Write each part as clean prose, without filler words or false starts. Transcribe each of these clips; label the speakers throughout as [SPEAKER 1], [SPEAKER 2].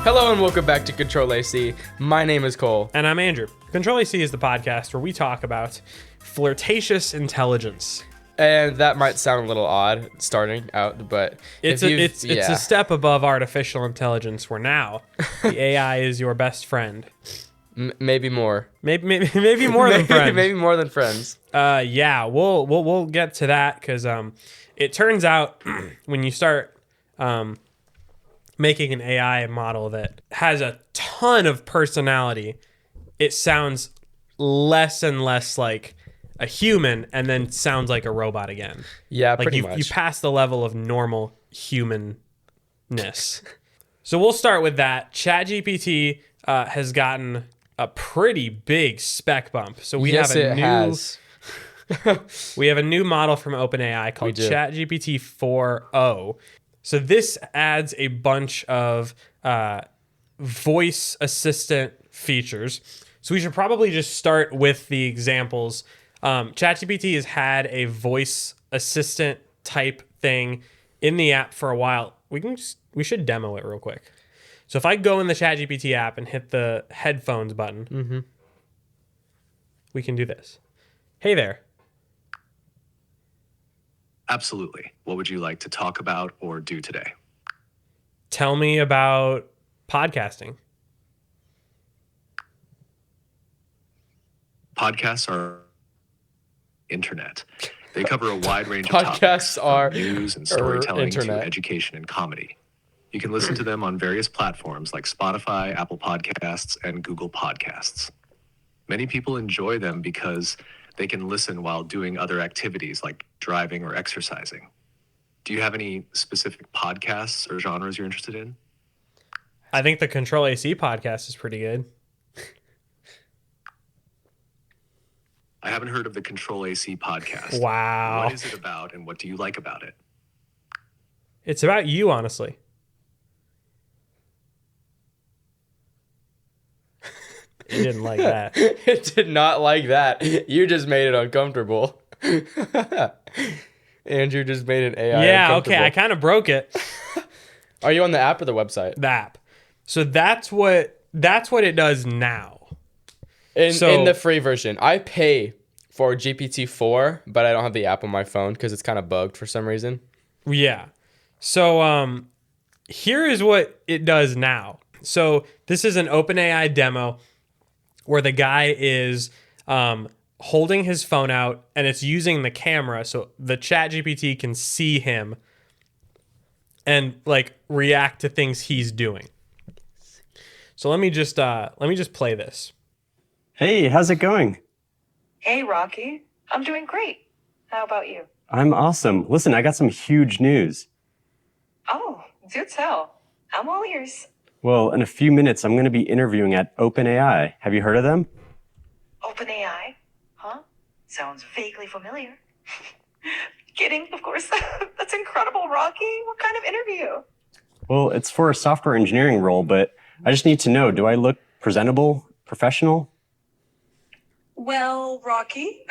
[SPEAKER 1] Hello and welcome back to CTRL-AC. My name is Cole.
[SPEAKER 2] And I'm Andrew. CTRL-AC is the podcast where we talk about flirtatious intelligence.
[SPEAKER 1] And that might sound a little odd starting out, but
[SPEAKER 2] it's a step above artificial intelligence where now the AI is your best friend.
[SPEAKER 1] Maybe more.
[SPEAKER 2] Maybe more than friends.
[SPEAKER 1] Maybe more than friends.
[SPEAKER 2] Yeah, we'll get to that because it turns out when you start making an AI model that has a ton of personality, it sounds less and less like a human and then sounds like a robot again.
[SPEAKER 1] Yeah,
[SPEAKER 2] like
[SPEAKER 1] pretty much.
[SPEAKER 2] You pass the level of normal humanness. So we'll start with that. ChatGPT has gotten a pretty big spec bump. So we have a new model from OpenAI called ChatGPT 4o. So this adds a bunch of voice assistant features. So we should probably just start with the examples. ChatGPT has had a voice assistant type thing in the app for a while. We should demo it real quick. So if I go in the ChatGPT app and hit the headphones button, we can do this. Hey there.
[SPEAKER 3] Absolutely. What would you like to talk about or do today?
[SPEAKER 2] Tell me about podcasting.
[SPEAKER 3] Podcasts are internet. They cover a wide range of
[SPEAKER 1] Podcasts
[SPEAKER 3] topics,
[SPEAKER 1] are
[SPEAKER 3] from news and storytelling
[SPEAKER 1] internet.
[SPEAKER 3] to education and comedy. You can listen to them on various platforms like Spotify, Apple Podcasts, and Google Podcasts. Many people enjoy them because they can listen while doing other activities like driving or exercising. Do you have any specific podcasts or genres you're interested in?
[SPEAKER 2] I think the CTRL-AC podcast is pretty good.
[SPEAKER 3] I haven't heard of the CTRL-AC podcast.
[SPEAKER 2] Wow.
[SPEAKER 3] What is it about and what do you like about it?
[SPEAKER 2] It's about you, honestly. It didn't like that.
[SPEAKER 1] It did not like that. You just made it uncomfortable. Andrew just made an AI uncomfortable.
[SPEAKER 2] Okay, I kind of broke it.
[SPEAKER 1] Are you on the app or the website?
[SPEAKER 2] The app. So that's what it does now.
[SPEAKER 1] In the free version. I pay for GPT-4, but I don't have the app on my phone because it's kind of bugged for some reason.
[SPEAKER 2] Yeah. So here is what it does now. So this is an OpenAI demo where the guy is holding his phone out and it's using the camera so the ChatGPT can see him and like react to things he's doing. So let me just play this.
[SPEAKER 4] Hey, how's it going?
[SPEAKER 5] Hey, Rocky. I'm doing great. How about you?
[SPEAKER 4] I'm awesome. Listen, I got some huge news.
[SPEAKER 5] Oh, do tell. I'm all ears.
[SPEAKER 4] Well, in a few minutes, I'm going to be interviewing at OpenAI. Have you heard of them?
[SPEAKER 5] OpenAI? Huh? Sounds vaguely familiar. Kidding, of course. That's incredible, Rocky. What kind of interview?
[SPEAKER 4] Well, it's for a software engineering role, but I just need to know, do I look presentable, professional?
[SPEAKER 5] Well, Rocky,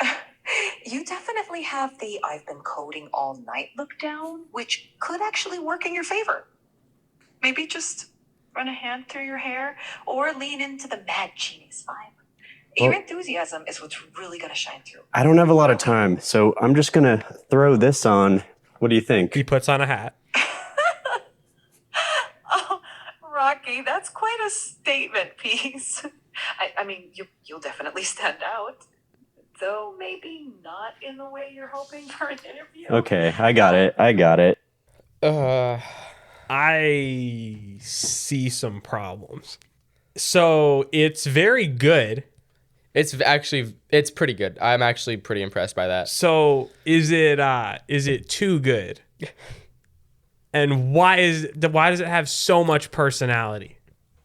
[SPEAKER 5] you definitely have the I've been coding all night look down, which could actually work in your favor. Maybe just run a hand through your hair or lean into the mad genius vibe. Your enthusiasm is what's really going to shine through.
[SPEAKER 4] I don't have a lot of time, so I'm just going to throw this on. What do you think?
[SPEAKER 2] He puts on a hat.
[SPEAKER 5] Oh, Rocky, that's quite a statement piece. I mean, you'll definitely stand out. Though maybe not in the way you're hoping for an interview.
[SPEAKER 4] Okay, I got it.
[SPEAKER 2] I see some problems. So it's very good.
[SPEAKER 1] It's pretty good. I'm actually pretty impressed by that.
[SPEAKER 2] So is it too good? And why does it have so much personality?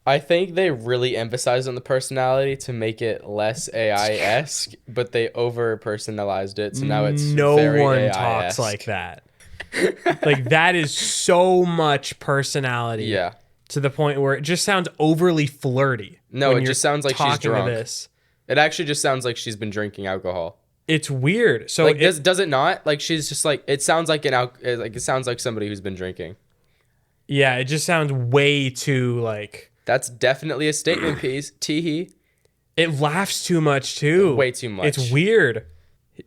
[SPEAKER 1] I think they really emphasized on the personality to make it less AI-esque, but they over-personalized it, so now it's very
[SPEAKER 2] one
[SPEAKER 1] AI-esque.
[SPEAKER 2] talks like that. Like that is so much personality.
[SPEAKER 1] Yeah.
[SPEAKER 2] To the point where it just sounds overly flirty.
[SPEAKER 1] No, it just sounds like she's
[SPEAKER 2] talking to
[SPEAKER 1] drunk.
[SPEAKER 2] this.
[SPEAKER 1] It actually just sounds like she's been drinking alcohol.
[SPEAKER 2] It's weird. So
[SPEAKER 1] like, does it not? Like she's just like it sounds like it sounds like somebody who's been drinking.
[SPEAKER 2] Yeah, it just sounds way too like
[SPEAKER 1] That's definitely a statement piece. Teehee.
[SPEAKER 2] It laughs too much too.
[SPEAKER 1] Way too much.
[SPEAKER 2] It's weird.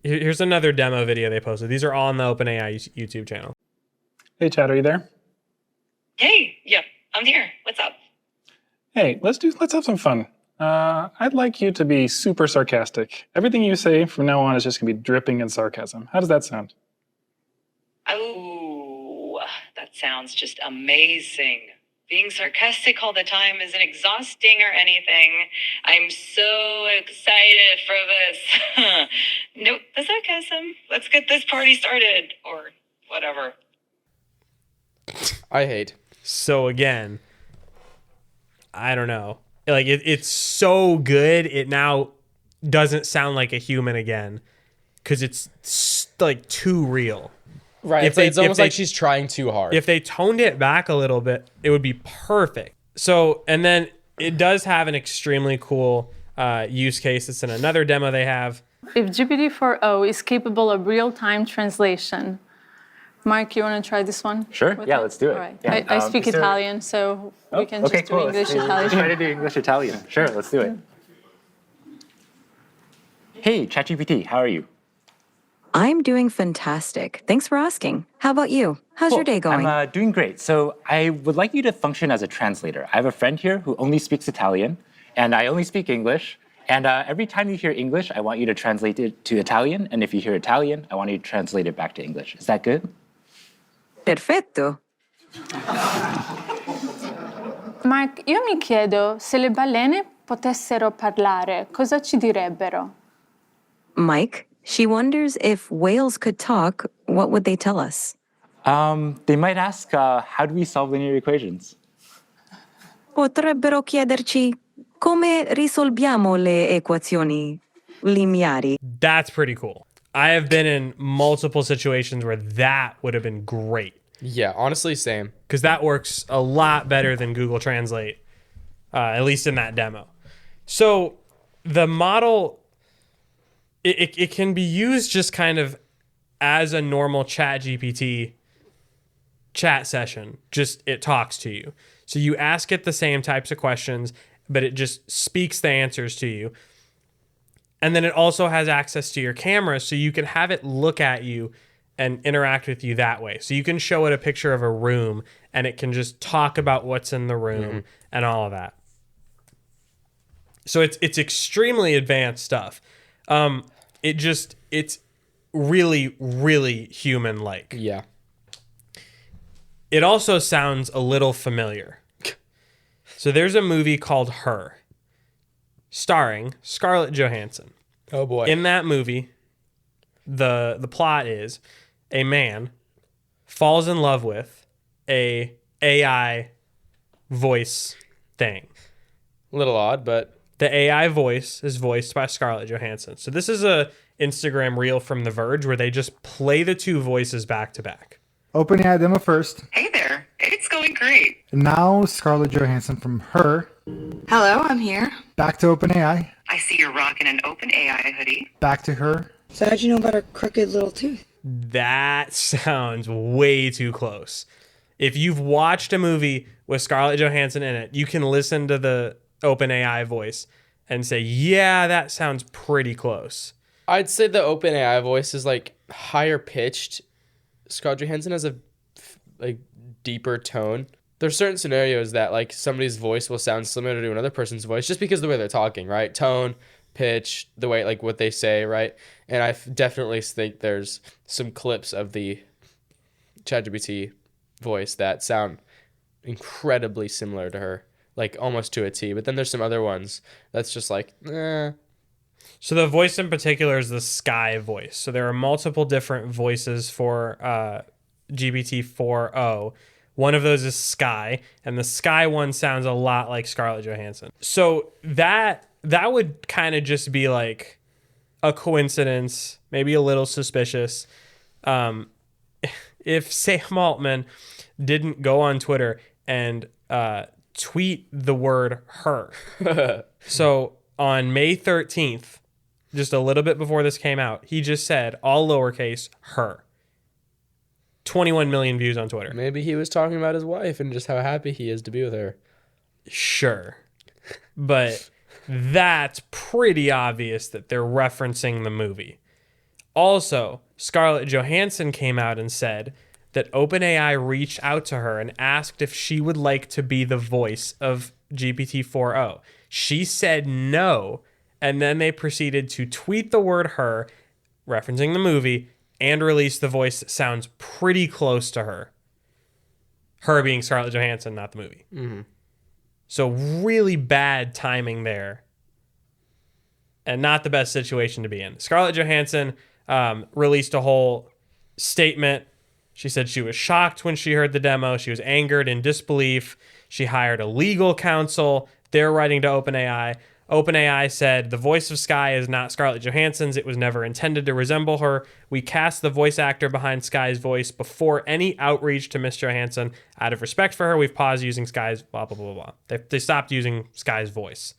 [SPEAKER 2] Here's another demo video they posted. These are all on the OpenAI YouTube channel.
[SPEAKER 6] Hey, Chad, are you there?
[SPEAKER 5] Hey, yep, I'm here. What's up?
[SPEAKER 6] Hey, let's have some fun. I'd like you to be super sarcastic. Everything you say from now on is just gonna be dripping in sarcasm. How does that sound?
[SPEAKER 5] Oh, that sounds just amazing. Being sarcastic all the time isn't exhausting or anything. I'm so excited for this. Nope, the sarcasm. Let's get this party started, or whatever.
[SPEAKER 1] I hate.
[SPEAKER 2] So again, I don't know. Like it's so good, it now doesn't sound like a human again because it's like too real.
[SPEAKER 1] Right. It's almost like she's trying too hard.
[SPEAKER 2] If they toned it back a little bit, it would be perfect. So, and then it does have an extremely cool use case. It's in another demo they have.
[SPEAKER 7] If GPT-4o is capable of real-time translation, Mark, you want to try this one?
[SPEAKER 8] Sure. Yeah, let's do it.
[SPEAKER 7] All right.
[SPEAKER 8] Yeah.
[SPEAKER 7] I speak Italian, so we can just do English-Italian.
[SPEAKER 8] Let's try to do English-Italian. Sure, let's do it. Hey, ChatGPT, how are you?
[SPEAKER 9] I'm doing fantastic. Thanks for asking. How about you? How's your day going?
[SPEAKER 8] I'm doing great. So I would like you to function as a translator. I have a friend here who only speaks Italian, and I only speak English. And every time you hear English, I want you to translate it to Italian. And if you hear Italian, I want you to translate it back to English. Is that good?
[SPEAKER 9] Perfetto.
[SPEAKER 7] Mark, io mi chiedo se le balene potessero parlare, cosa ci direbbero?
[SPEAKER 9] Mike, she wonders if whales could talk, what would they tell us?
[SPEAKER 8] They might ask, how do we solve linear equations?
[SPEAKER 9] Potrebbero chiederci come risolviamo le equazioni lineari.
[SPEAKER 2] That's pretty cool. I have been in multiple situations where that would have been great.
[SPEAKER 1] Yeah, honestly, same.
[SPEAKER 2] Because that works a lot better than Google Translate, at least in that demo. So the model, it can be used just kind of as a normal ChatGPT chat session. Just it talks to you. So you ask it the same types of questions, but it just speaks the answers to you. And then it also has access to your camera, so you can have it look at you and interact with you that way. So you can show it a picture of a room, and it can just talk about what's in the room and all of that. So it's extremely advanced stuff. It's really, really human-like.
[SPEAKER 1] Yeah.
[SPEAKER 2] It also sounds a little familiar. So there's a movie called Her, starring Scarlett Johansson.
[SPEAKER 1] Oh boy.
[SPEAKER 2] In that movie, the plot is a man falls in love with a AI voice thing.
[SPEAKER 1] A little odd, but
[SPEAKER 2] the AI voice is voiced by Scarlett Johansson. So this is a Instagram reel from The Verge where they just play the two voices back to back.
[SPEAKER 10] OpenAI demo first.
[SPEAKER 5] Hey there, it's going great.
[SPEAKER 10] And now Scarlett Johansson from Her.
[SPEAKER 11] Hello, I'm here.
[SPEAKER 10] Back to OpenAI.
[SPEAKER 5] I see you're rocking an OpenAI hoodie.
[SPEAKER 10] Back to Her.
[SPEAKER 11] So how'd you know about her crooked little tooth?
[SPEAKER 2] That sounds way too close. If you've watched a movie with Scarlett Johansson in it, you can listen to the OpenAI voice and say, yeah, that sounds pretty close.
[SPEAKER 1] I'd say the OpenAI voice is like higher pitched. Scarlett Johansson has a like deeper tone. There's certain scenarios that like somebody's voice will sound similar to another person's voice just because of the way they're talking, right? Tone, pitch, the way like what they say, right? And I definitely think there's some clips of the ChatGPT voice that sound incredibly similar to her, like almost to a T. But then there's some other ones that's just like, eh.
[SPEAKER 2] So the voice in particular is the Sky voice. So there are multiple different voices for GPT-4o. One of those is Sky, and the Sky one sounds a lot like Scarlett Johansson. So that would kind of just be like a coincidence, maybe a little suspicious. If Sam Altman didn't go on Twitter and tweet the word her. So on May 13th, just a little bit before this came out, he just said, all lowercase, her. 21 million views on Twitter.
[SPEAKER 1] Maybe he was talking about his wife and just how happy he is to be with her.
[SPEAKER 2] Sure. But that's pretty obvious that they're referencing the movie. Also, Scarlett Johansson came out and said that OpenAI reached out to her and asked if she would like to be the voice of GPT-4o. She said no, and then they proceeded to tweet the word her, referencing the movie, and release the voice that sounds pretty close to her. Her being Scarlett Johansson, not the movie.
[SPEAKER 1] Mm-hmm.
[SPEAKER 2] So really bad timing there. And not the best situation to be in. Scarlett Johansson released a whole statement. She said she was shocked when she heard the demo. She was angered in disbelief. She hired a legal counsel. They're writing to OpenAI. OpenAI said, the voice of Sky is not Scarlett Johansson's. It was never intended to resemble her. We cast the voice actor behind Sky's voice before any outreach to Miss Johansson. Out of respect for her, we've paused using Sky's blah, blah, blah, blah. They stopped using Sky's voice.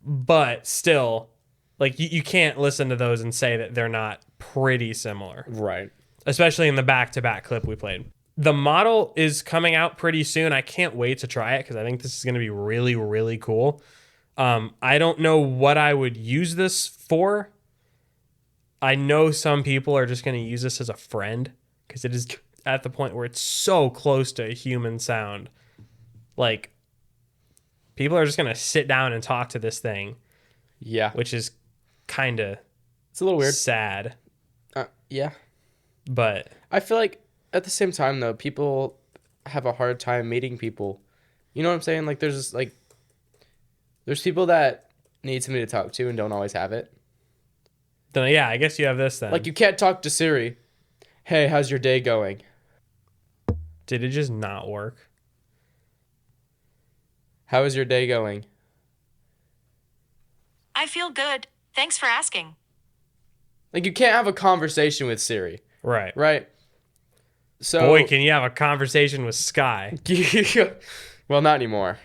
[SPEAKER 2] But still, like, you can't listen to those and say that they're not pretty similar.
[SPEAKER 1] Right.
[SPEAKER 2] Especially in the back-to-back clip we played. The model is coming out pretty soon. I can't wait to try it because I think this is going to be really, really cool. I don't know what I would use this for. I know some people are just going to use this as a friend because it is at the point where it's so close to a human sound. Like, people are just going to sit down and talk to this thing.
[SPEAKER 1] Yeah.
[SPEAKER 2] Which is kind of...
[SPEAKER 1] It's a little weird.
[SPEAKER 2] Sad.
[SPEAKER 1] Yeah.
[SPEAKER 2] But...
[SPEAKER 1] I feel like at the same time, though, people have a hard time meeting people. You know what I'm saying? Like, there's just, like... There's people that need somebody to talk to and don't always have it.
[SPEAKER 2] Then yeah, I guess you have this then.
[SPEAKER 1] Like, you can't talk to Siri. Hey, how's your day going?
[SPEAKER 2] Did it just not work?
[SPEAKER 1] How is your day going?
[SPEAKER 12] I feel good. Thanks for asking.
[SPEAKER 1] Like, you can't have a conversation with Siri.
[SPEAKER 2] Right.
[SPEAKER 1] Right? So,
[SPEAKER 2] boy, can you have a conversation with Sky.
[SPEAKER 1] Well, not anymore.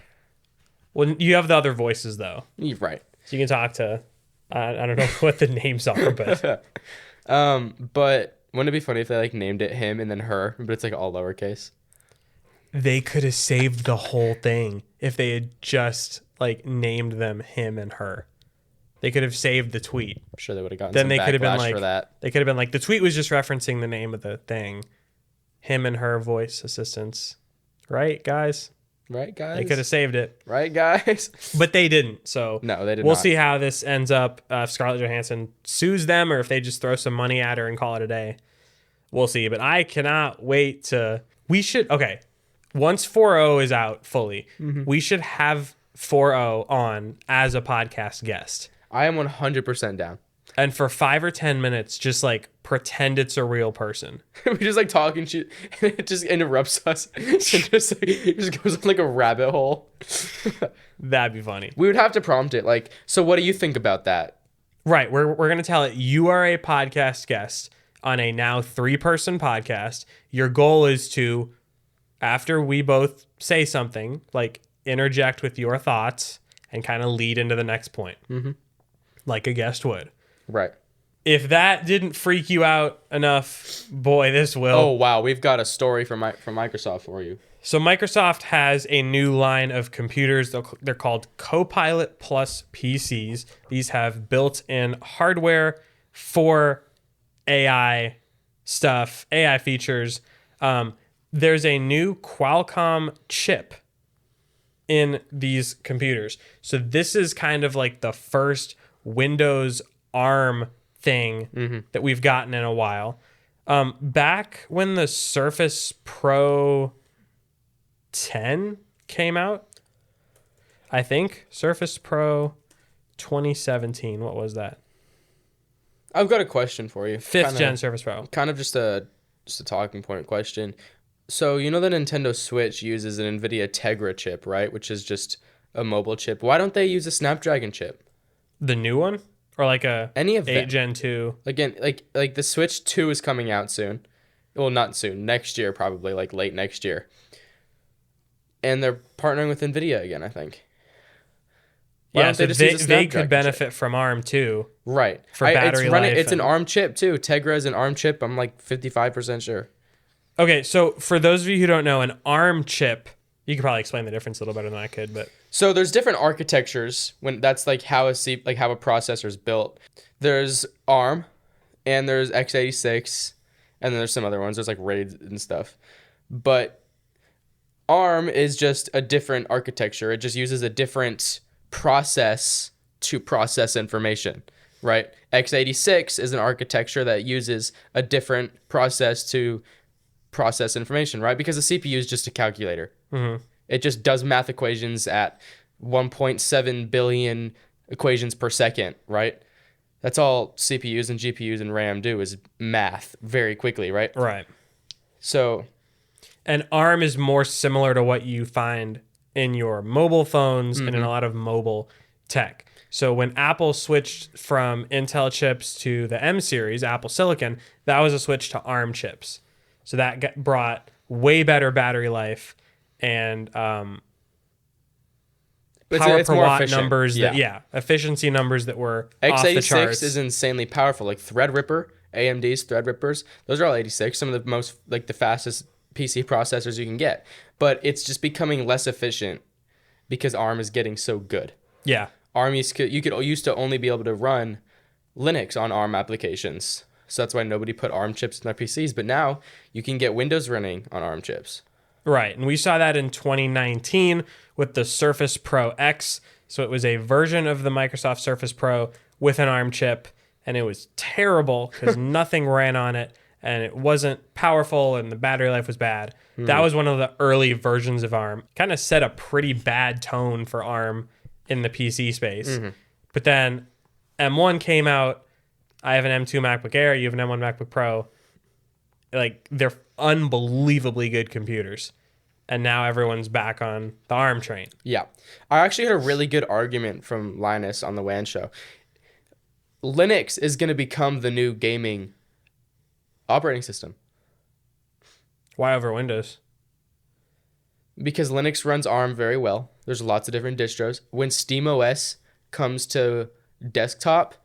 [SPEAKER 2] Well, you have the other voices, though.
[SPEAKER 1] You're right.
[SPEAKER 2] So you can talk to... I don't know what the names are, but...
[SPEAKER 1] But wouldn't it be funny if they, like, named it him and then her, but it's, like, all lowercase?
[SPEAKER 2] They could have saved the whole thing if they had just, like, named them him and her. They could have saved the tweet.
[SPEAKER 1] I'm sure they would have gotten
[SPEAKER 2] then
[SPEAKER 1] some
[SPEAKER 2] they could have been
[SPEAKER 1] backlash
[SPEAKER 2] like,
[SPEAKER 1] for that.
[SPEAKER 2] They could have been like, the tweet was just referencing the name of the thing. Him and her voice assistants. Right, guys?
[SPEAKER 1] Right, guys?
[SPEAKER 2] They could have saved it.
[SPEAKER 1] Right, guys?
[SPEAKER 2] But they didn't, so...
[SPEAKER 1] No, they did
[SPEAKER 2] We'll
[SPEAKER 1] not.
[SPEAKER 2] see how this ends up. If Scarlett Johansson sues them or if they just throw some money at her and call it a day. We'll see. But I cannot wait to... We should... Okay. Once 4.0 is out fully, we should have 4.0 on as a podcast guest.
[SPEAKER 1] I am 100% down.
[SPEAKER 2] And for 5 or 10 minutes, just like pretend it's a real person.
[SPEAKER 1] We just like talking shit, and it just interrupts us. And just like, it just goes on like a rabbit hole.
[SPEAKER 2] That'd be funny.
[SPEAKER 1] We would have to prompt it like, so what do you think about that?
[SPEAKER 2] Right. We're going to tell it you are a podcast guest on a now 3-person podcast. Your goal is to, after we both say something, like interject with your thoughts and kind of lead into the next point. Like a guest would.
[SPEAKER 1] Right.
[SPEAKER 2] If that didn't freak you out enough, boy, this will.
[SPEAKER 1] Oh, wow. We've got a story from Microsoft for you.
[SPEAKER 2] So Microsoft has a new line of computers. They're called Copilot Plus PCs. These have built-in hardware for AI stuff, AI features. There's a new Qualcomm chip in these computers. So this is kind of like the first Windows ARM thing that we've gotten in a while. Back when the Surface Pro 10 came out, I think Surface Pro 2017. What was that?
[SPEAKER 1] I've got a question for you.
[SPEAKER 2] 5th gen Surface Pro.
[SPEAKER 1] Kind of just a talking point question. So you know the Nintendo Switch uses an NVIDIA Tegra chip, right? Which is just a mobile chip. Why don't they use a Snapdragon chip?
[SPEAKER 2] The new one? Or like a
[SPEAKER 1] any of
[SPEAKER 2] 8 Gen 2?
[SPEAKER 1] Again, like the Switch 2 is coming out soon. Well, not soon. Next year, probably, like late next year. And they're partnering with NVIDIA again, I think.
[SPEAKER 2] Yeah, so they could benefit from ARM too.
[SPEAKER 1] Right.
[SPEAKER 2] For battery life.
[SPEAKER 1] It's an ARM chip too. Tegra is an ARM chip. I'm like 55% sure.
[SPEAKER 2] Okay, so for those of you who don't know, an ARM chip You could probably explain the difference a little better than I could, but
[SPEAKER 1] So there's different architectures when that's like how a processor is built. There's ARM, and there's x86, and then there's some other ones. There's like RAID and stuff. But ARM is just a different architecture. It just uses a different process to process information, right? x86 is an architecture that uses a different process to process information, right? Because the CPU is just a calculator.
[SPEAKER 2] Mm-hmm.
[SPEAKER 1] It just does math equations at 1.7 billion equations per second, right? That's all CPUs and GPUs and RAM do is math very quickly, right?
[SPEAKER 2] Right.
[SPEAKER 1] So,
[SPEAKER 2] and ARM is more similar to what you find in your mobile phones and in a lot of mobile tech. So when Apple switched from Intel chips to the M series, Apple Silicon, that was a switch to ARM chips. So that brought way better battery life and power
[SPEAKER 1] it's
[SPEAKER 2] per
[SPEAKER 1] more
[SPEAKER 2] watt
[SPEAKER 1] efficient.
[SPEAKER 2] numbers. Efficiency numbers that were off the charts.
[SPEAKER 1] x86 is insanely powerful. Like Threadripper, AMD's Threadrippers, those are all 86. Some of the most, like the fastest PC processors you can get. But it's just becoming less efficient because ARM is getting so good.
[SPEAKER 2] Yeah.
[SPEAKER 1] ARM used to only be able to run Linux on ARM applications. So that's why nobody put ARM chips in their PCs. But now you can get Windows running on ARM chips.
[SPEAKER 2] Right. And we saw that in 2019 with the Surface Pro X. So it was a version of the Microsoft Surface Pro with an ARM chip. And it was terrible because nothing ran on it. And it wasn't powerful and the battery life was bad. That was one of the early versions of ARM. Kind of set a pretty bad tone for ARM in the PC space. But then M1 came out. I have an M2 MacBook Air. You have an M1 MacBook Pro. Like, they're unbelievably good computers. And now everyone's back on the ARM train.
[SPEAKER 1] Yeah. I actually heard a really good argument from Linus on the WAN show. Linux is going to become the new gaming operating system.
[SPEAKER 2] Why over Windows?
[SPEAKER 1] Because Linux runs ARM very well. There's lots of different distros. When SteamOS comes to desktop,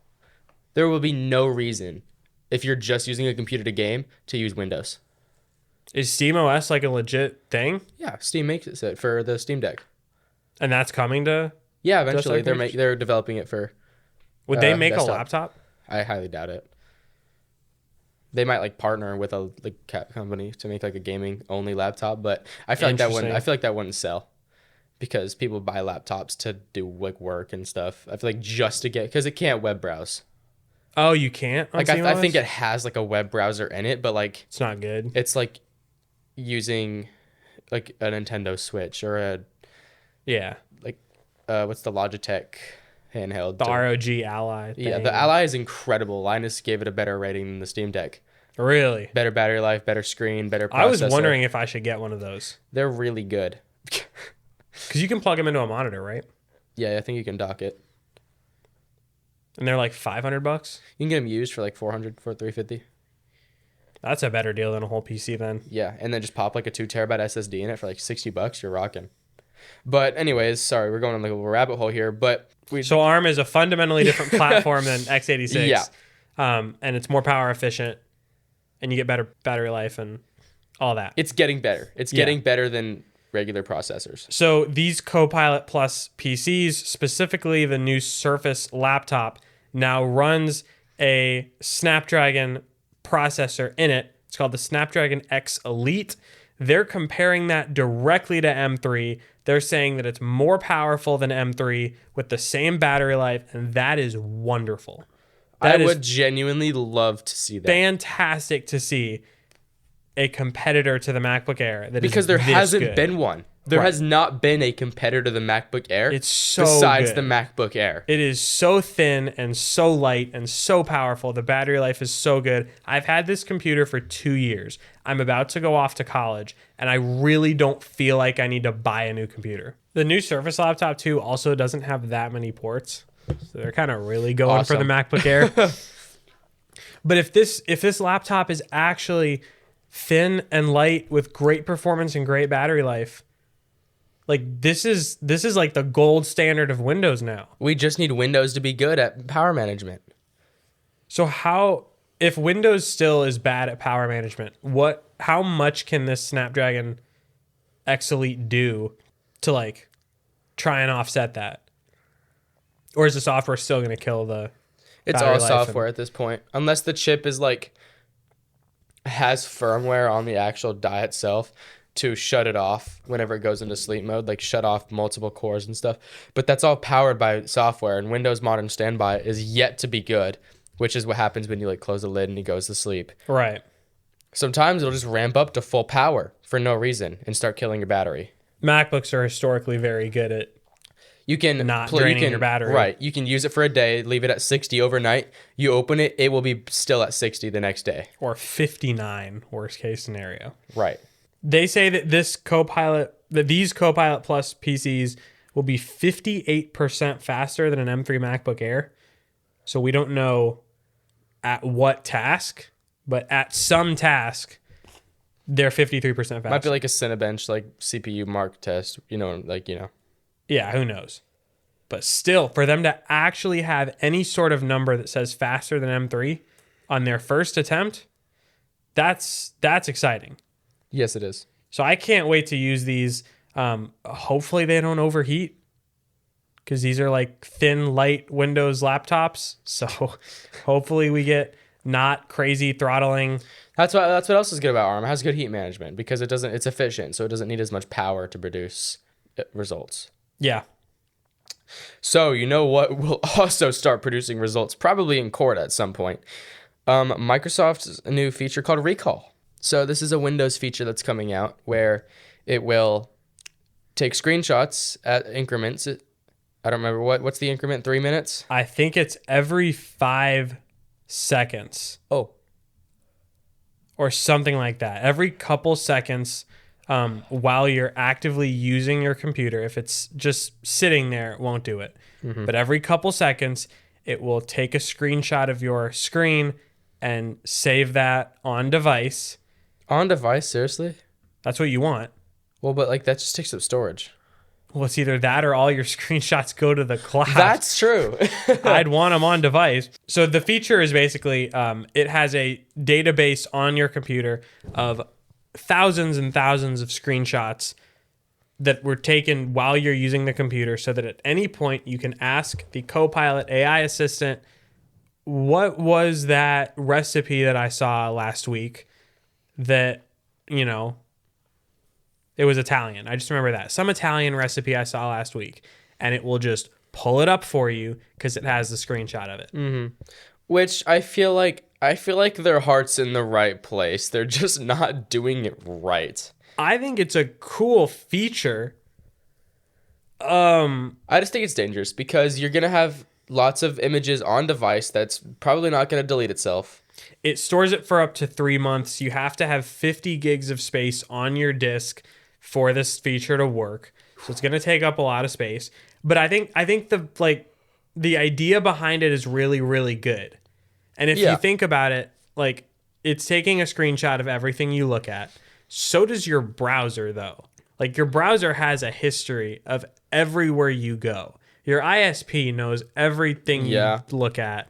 [SPEAKER 1] there will be no reason, if you're just using a computer to game, to use Windows.
[SPEAKER 2] Is SteamOS like a legit thing?
[SPEAKER 1] Yeah, Steam makes it for the Steam Deck.
[SPEAKER 2] And that's coming to...
[SPEAKER 1] Yeah, eventually. They're developing it for...
[SPEAKER 2] Would they make
[SPEAKER 1] desktop.
[SPEAKER 2] a laptop?
[SPEAKER 1] I highly doubt it. They might like partner with a company to make like a gaming only laptop, but I feel like that wouldn't sell because people buy laptops to do like work and stuff. I feel like just to get because it can't web browse.
[SPEAKER 2] Oh, you can't?
[SPEAKER 1] Like I think it has like a web browser in it, but like
[SPEAKER 2] it's not good.
[SPEAKER 1] It's like using like a Nintendo Switch or what's the Logitech handheld?
[SPEAKER 2] The ROG Ally thing.
[SPEAKER 1] Yeah, the Ally is incredible. Linus gave it a better rating than the Steam Deck.
[SPEAKER 2] Really?
[SPEAKER 1] Better battery life, better screen, better processor.
[SPEAKER 2] I was wondering if I should get one of those.
[SPEAKER 1] They're really good.
[SPEAKER 2] Because you can plug them into a monitor, right?
[SPEAKER 1] Yeah, I think you can dock it.
[SPEAKER 2] And they're like $500?
[SPEAKER 1] You can get them used for like $400 for $350.
[SPEAKER 2] That's a better deal than a whole PC then.
[SPEAKER 1] Yeah, and then just pop like a 2 terabyte SSD in it for like $60. You're rocking. But anyways, sorry, we're going on like a little rabbit hole here. But
[SPEAKER 2] so ARM is a fundamentally different platform than x86.
[SPEAKER 1] Yeah.
[SPEAKER 2] And it's more power efficient, and you get better battery life and all that.
[SPEAKER 1] It's getting better. It's getting better than regular processors.
[SPEAKER 2] So these Copilot Plus PCs, specifically the new Surface laptop, now runs a Snapdragon processor in it. It's called the Snapdragon X Elite. They're comparing that directly to M3. They're saying that it's more powerful than M3 with the same battery life, and that is wonderful.
[SPEAKER 1] I would genuinely love to see that.
[SPEAKER 2] Fantastic to see a competitor to the MacBook Air that
[SPEAKER 1] because
[SPEAKER 2] is
[SPEAKER 1] there
[SPEAKER 2] this
[SPEAKER 1] hasn't
[SPEAKER 2] good.
[SPEAKER 1] been one. There has not been a competitor to the MacBook Air.
[SPEAKER 2] It's so
[SPEAKER 1] besides
[SPEAKER 2] good.
[SPEAKER 1] the MacBook Air.
[SPEAKER 2] It is so thin and so light and so powerful. The battery life is so good. I've had this computer for 2 years. I'm about to go off to college, and I really don't feel like I need to buy a new computer. The new Surface laptop, too, also doesn't have that many ports. So they're kind of really going for the MacBook Air. But if this laptop is actually thin and light with great performance and great battery life, like this is like the gold standard of Windows now.
[SPEAKER 1] We just need Windows to be good at power management.
[SPEAKER 2] So if Windows still is bad at power management, how much can this Snapdragon X Elite do to like try and offset that? Or is the software still going to kill the
[SPEAKER 1] It's
[SPEAKER 2] battery
[SPEAKER 1] all
[SPEAKER 2] life
[SPEAKER 1] software at this point. Unless the chip is like has firmware on the actual die itself to shut it off whenever it goes into sleep mode, like shut off multiple cores and stuff. But that's all powered by software, and Windows Modern Standby is yet to be good, which is what happens when you like close the lid and he goes to sleep.
[SPEAKER 2] Right.
[SPEAKER 1] Sometimes it'll just ramp up to full power for no reason and start killing your battery.
[SPEAKER 2] MacBooks are historically very good at
[SPEAKER 1] you can
[SPEAKER 2] not draining your battery.
[SPEAKER 1] Right. You can use it for a day, leave it at 60 overnight. You open it, it will be still at 60 the next day.
[SPEAKER 2] Or 59, worst case scenario.
[SPEAKER 1] Right.
[SPEAKER 2] They say that these Copilot Plus PCs will be 58% faster than an M3 MacBook Air. So we don't know at what task, but at some task, they're 53% faster.
[SPEAKER 1] Might be like a Cinebench, like CPU mark test,
[SPEAKER 2] Yeah, who knows? But still, for them to actually have any sort of number that says faster than M3 on their first attempt, that's exciting.
[SPEAKER 1] Yes, it is.
[SPEAKER 2] So I can't wait to use these. Hopefully they don't overheat, because these are like thin, light Windows laptops. So hopefully we get not crazy throttling.
[SPEAKER 1] That's what else is good about ARM. It has good heat management because it's efficient, so it doesn't need as much power to produce results.
[SPEAKER 2] Yeah.
[SPEAKER 1] So you know what will also start producing results, probably in court at some point. Microsoft's a new feature called Recall. So this is a Windows feature that's coming out where it will take screenshots at increments. I don't remember what's the increment, 3 minutes?
[SPEAKER 2] I think it's every 5 seconds.
[SPEAKER 1] Oh.
[SPEAKER 2] Or something like that. Every couple seconds while you're actively using your computer. If it's just sitting there, it won't do it. Mm-hmm. But every couple seconds, it will take a screenshot of your screen and save that on device.
[SPEAKER 1] On device, seriously?
[SPEAKER 2] That's what you want.
[SPEAKER 1] Well, but like that just takes up storage.
[SPEAKER 2] Well, it's either that or all your screenshots go to the cloud.
[SPEAKER 1] That's true.
[SPEAKER 2] I'd want them on device. So the feature is basically it has a database on your computer of thousands and thousands of screenshots that were taken while you're using the computer, so that at any point you can ask the Copilot AI assistant, what was that recipe that I saw last week that, it was Italian. I just remember that. Some Italian recipe I saw last week. And it will just pull it up for you because it has the screenshot of it.
[SPEAKER 1] Mm-hmm. Which I feel like their heart's in the right place. They're just not doing it right.
[SPEAKER 2] I think it's a cool feature.
[SPEAKER 1] I just think it's dangerous because you're going to have lots of images on device that's probably not going to delete itself.
[SPEAKER 2] It stores it for up to 3 months. You have to have 50 gigs of space on your disk for this feature to work. So it's going to take up a lot of space. But I think the idea behind it is really, really good. And if you think about it, like, it's taking a screenshot of everything you look at. So does your browser, though. Like, your browser has a history of everywhere you go. Your ISP knows everything you look at.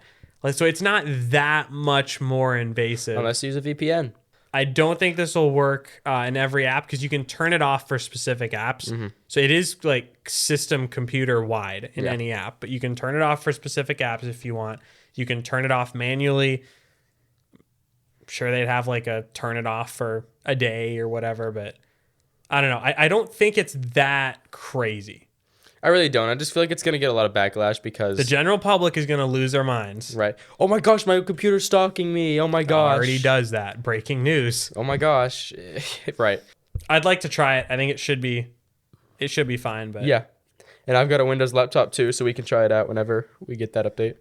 [SPEAKER 2] So it's not that much more invasive.
[SPEAKER 1] Unless you use a VPN.
[SPEAKER 2] I don't think this will work in every app because you can turn it off for specific apps. Mm-hmm. So it is like system computer wide in any app, but you can turn it off for specific apps if you want. You can turn it off manually. I'm sure they'd have like a turn it off for a day or whatever, but I don't know. I don't think it's that crazy.
[SPEAKER 1] I really don't. I just feel like it's going to get a lot of backlash because
[SPEAKER 2] the general public is going to lose their minds.
[SPEAKER 1] Right. Oh my gosh, my computer's stalking me. Oh my gosh.
[SPEAKER 2] Already does that. Breaking news.
[SPEAKER 1] Oh my gosh. Right.
[SPEAKER 2] I'd like to try it. I think it should be fine, but
[SPEAKER 1] yeah. And I've got a Windows laptop too, so we can try it out whenever we get that update.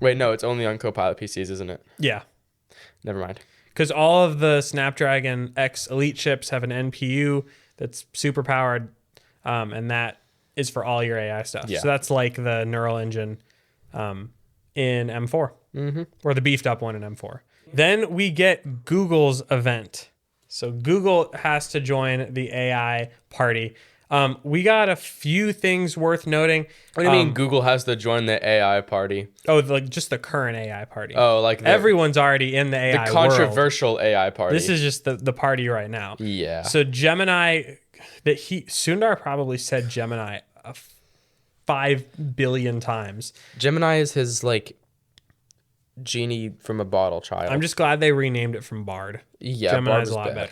[SPEAKER 1] Wait, no, it's only on Copilot PCs, isn't it?
[SPEAKER 2] Yeah.
[SPEAKER 1] Never mind.
[SPEAKER 2] Because all of the Snapdragon X Elite chips have an NPU that's super powered, and that is for all your AI stuff. Yeah. So that's like the neural engine in M4, or the beefed up one in M4. Then we get Google's event. So Google has to join the AI party. We got a few things worth noting.
[SPEAKER 1] What do you mean Google has to join the AI party?
[SPEAKER 2] Oh, like just the current AI party.
[SPEAKER 1] Oh, like
[SPEAKER 2] everyone's already in the AI
[SPEAKER 1] the controversial
[SPEAKER 2] world.
[SPEAKER 1] AI party.
[SPEAKER 2] This is just the party right now.
[SPEAKER 1] Yeah.
[SPEAKER 2] So Gemini, Sundar probably said Gemini 5 billion times.
[SPEAKER 1] Gemini is his like genie from a bottle child.
[SPEAKER 2] I'm just glad they renamed it from Bard.
[SPEAKER 1] Yeah,
[SPEAKER 2] Gemini's a lot better.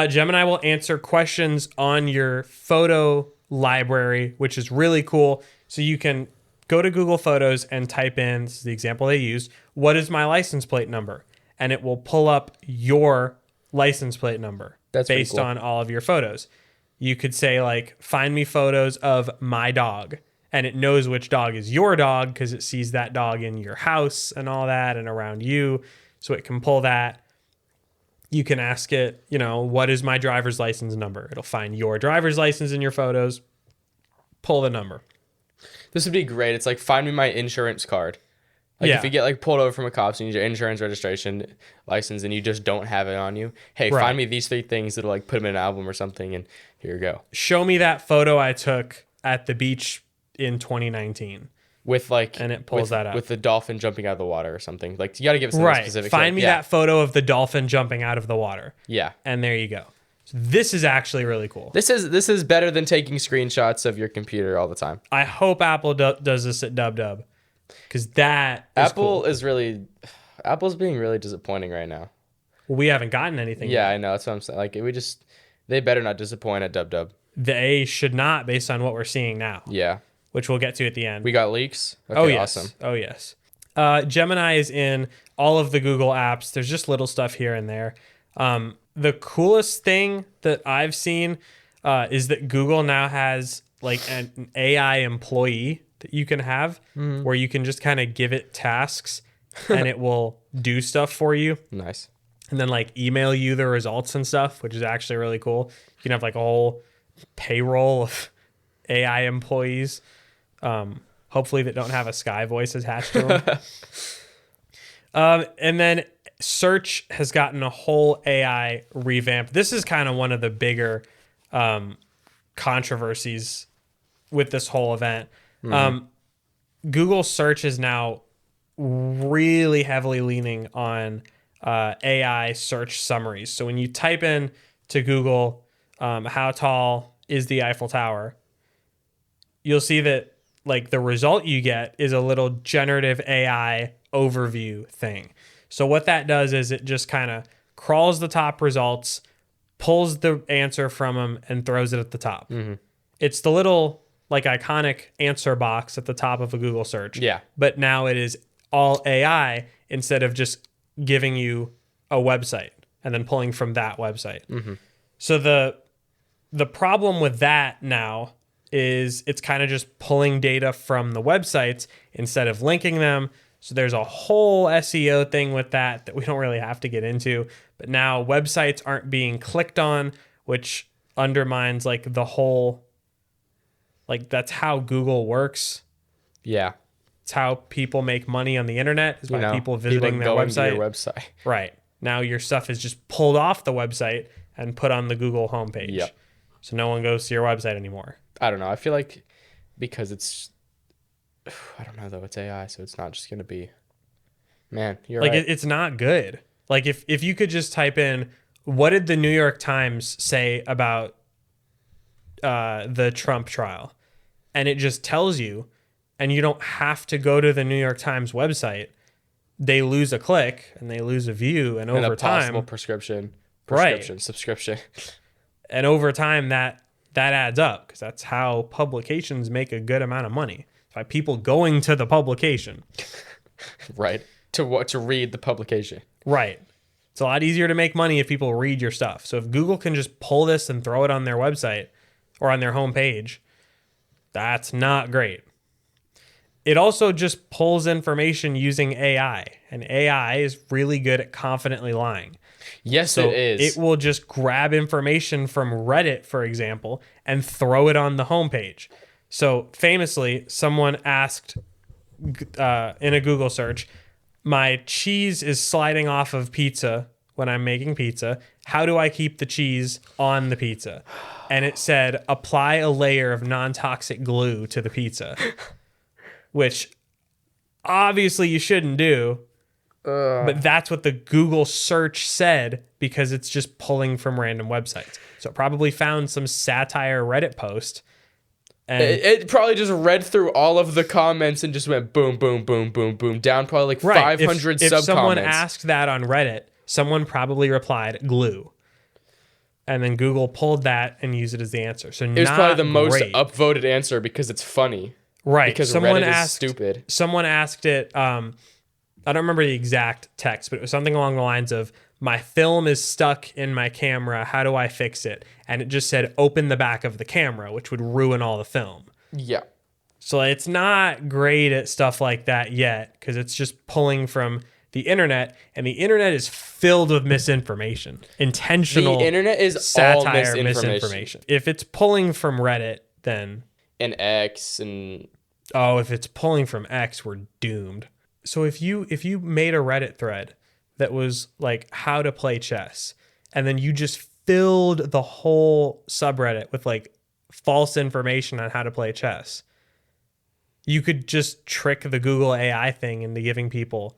[SPEAKER 2] Gemini will answer questions on your photo library, which is really cool. So you can go to Google Photos and type in, this is the example they used, what is my license plate number? And it will pull up your license plate number based on all of your photos. You could say like, find me photos of my dog. And it knows which dog is your dog because it sees that dog in your house and all that and around you. So it can pull that. You can ask it, what is my driver's license number? It'll find your driver's license in your photos, pull the number.
[SPEAKER 1] This would be great. It's like, find me my insurance card. Like if you get like pulled over from a cop, so you need your insurance registration license and you just don't have it on you. Hey, find me these 3 things that'll like put them in an album or something and here you go.
[SPEAKER 2] Show me that photo I took at the beach in 2019.
[SPEAKER 1] With like,
[SPEAKER 2] and it pulls that up
[SPEAKER 1] with the dolphin jumping out of the water or something. Like you got to give it something specific.
[SPEAKER 2] Find me that photo of the dolphin jumping out of the water.
[SPEAKER 1] Yeah,
[SPEAKER 2] and there you go. So this is actually really cool.
[SPEAKER 1] This is better than taking screenshots of your computer all the time.
[SPEAKER 2] I hope Apple does this at DubDub because that is cool.
[SPEAKER 1] Apple's being really disappointing right now.
[SPEAKER 2] Well, we haven't gotten anything.
[SPEAKER 1] Yeah, yet. I know. That's what I'm saying. Like they better not disappoint at DubDub.
[SPEAKER 2] They should not, based on what we're seeing now.
[SPEAKER 1] Yeah.
[SPEAKER 2] Which we'll get to at the end.
[SPEAKER 1] We got leaks? Okay,
[SPEAKER 2] oh, yes.
[SPEAKER 1] Awesome.
[SPEAKER 2] Oh, yes. Gemini is in all of the Google apps. There's just little stuff here and there. The coolest thing that I've seen is that Google now has like an AI employee that you can have where you can just kind of give it tasks and it will do stuff for you.
[SPEAKER 1] Nice.
[SPEAKER 2] And then like email you the results and stuff, which is actually really cool. You can have like a whole payroll of AI employees. Hopefully that don't have a Sky voice attached to them. And then search has gotten a whole AI revamp. This is kind of one of the bigger controversies with this whole event. Google search is now really heavily leaning on AI search summaries. So when you type in to Google, how tall is the Eiffel Tower, you'll see that like the result you get is a little generative AI overview thing. So what that does is it just kind of crawls the top results, pulls the answer from them, and throws it at the top. It's the little like iconic answer box at the top of a Google search.
[SPEAKER 1] Yeah.
[SPEAKER 2] But now it is all AI instead of just giving you a website and then pulling from that website. So the problem with that now is it's kind of just pulling data from the websites instead of linking them. So there's a whole SEO thing with that we don't really have to get into. But now websites aren't being clicked on, which undermines like the whole, like that's how Google works.
[SPEAKER 1] Yeah.
[SPEAKER 2] It's how people make money on the internet is by people visiting their website.
[SPEAKER 1] To your website.
[SPEAKER 2] Right. Now your stuff is just pulled off the website and put on the Google homepage.
[SPEAKER 1] Yep.
[SPEAKER 2] So no one goes to your website anymore.
[SPEAKER 1] I don't know. I feel like because it's, I don't know though, it's AI, so it's not just going to be, man, you're
[SPEAKER 2] like
[SPEAKER 1] right.
[SPEAKER 2] It's not good. Like if you could just type in, what did the New York Times say about the Trump trial? And it just tells you, and you don't have to go to the New York Times website. They lose a click and they lose a view, and over
[SPEAKER 1] a possible
[SPEAKER 2] time,
[SPEAKER 1] subscription.
[SPEAKER 2] And over time that adds up because that's how publications make a good amount of money, by people going to the publication.
[SPEAKER 1] Right. To read the publication.
[SPEAKER 2] Right. It's a lot easier to make money if people read your stuff. So if Google can just pull this and throw it on their website or on their homepage, that's not great. It also just pulls information using AI, and AI is really good at confidently lying.
[SPEAKER 1] Yes,
[SPEAKER 2] so
[SPEAKER 1] it is.
[SPEAKER 2] It will just grab information from Reddit, for example, and throw it on the homepage. So famously, someone asked in a Google search, my cheese is sliding off of pizza when I'm making pizza, how do I keep the cheese on the pizza? And it said, apply a layer of non-toxic glue to the pizza, which obviously you shouldn't do. But that's what the Google search said because it's just pulling from random websites. So it probably found some satire Reddit post. And
[SPEAKER 1] it probably just read through all of the comments and just went boom, boom, boom, boom, boom, down probably like 500
[SPEAKER 2] if
[SPEAKER 1] sub-comments.
[SPEAKER 2] Someone asked that on Reddit, someone probably replied glue. And then Google pulled that and used it as the answer. So
[SPEAKER 1] it was probably the most upvoted answer because it's funny.
[SPEAKER 2] Right.
[SPEAKER 1] Because
[SPEAKER 2] someone
[SPEAKER 1] Reddit
[SPEAKER 2] asked,
[SPEAKER 1] is stupid.
[SPEAKER 2] Someone asked it, I don't remember the exact text, but it was something along the lines of, my film is stuck in my camera. How do I fix it? And it just said, open the back of the camera, which would ruin all the film.
[SPEAKER 1] Yeah.
[SPEAKER 2] So it's not great at stuff like that yet because it's just pulling from the internet, and the internet is filled with misinformation. Intentional
[SPEAKER 1] The internet is
[SPEAKER 2] satire,
[SPEAKER 1] all misinformation.
[SPEAKER 2] If it's pulling from Reddit, then...
[SPEAKER 1] And X and...
[SPEAKER 2] Oh, if it's pulling from X, we're doomed. So if you made a Reddit thread that was like how to play chess, and then you just filled the whole subreddit with like false information on how to play chess, you could just trick the Google AI thing into giving people...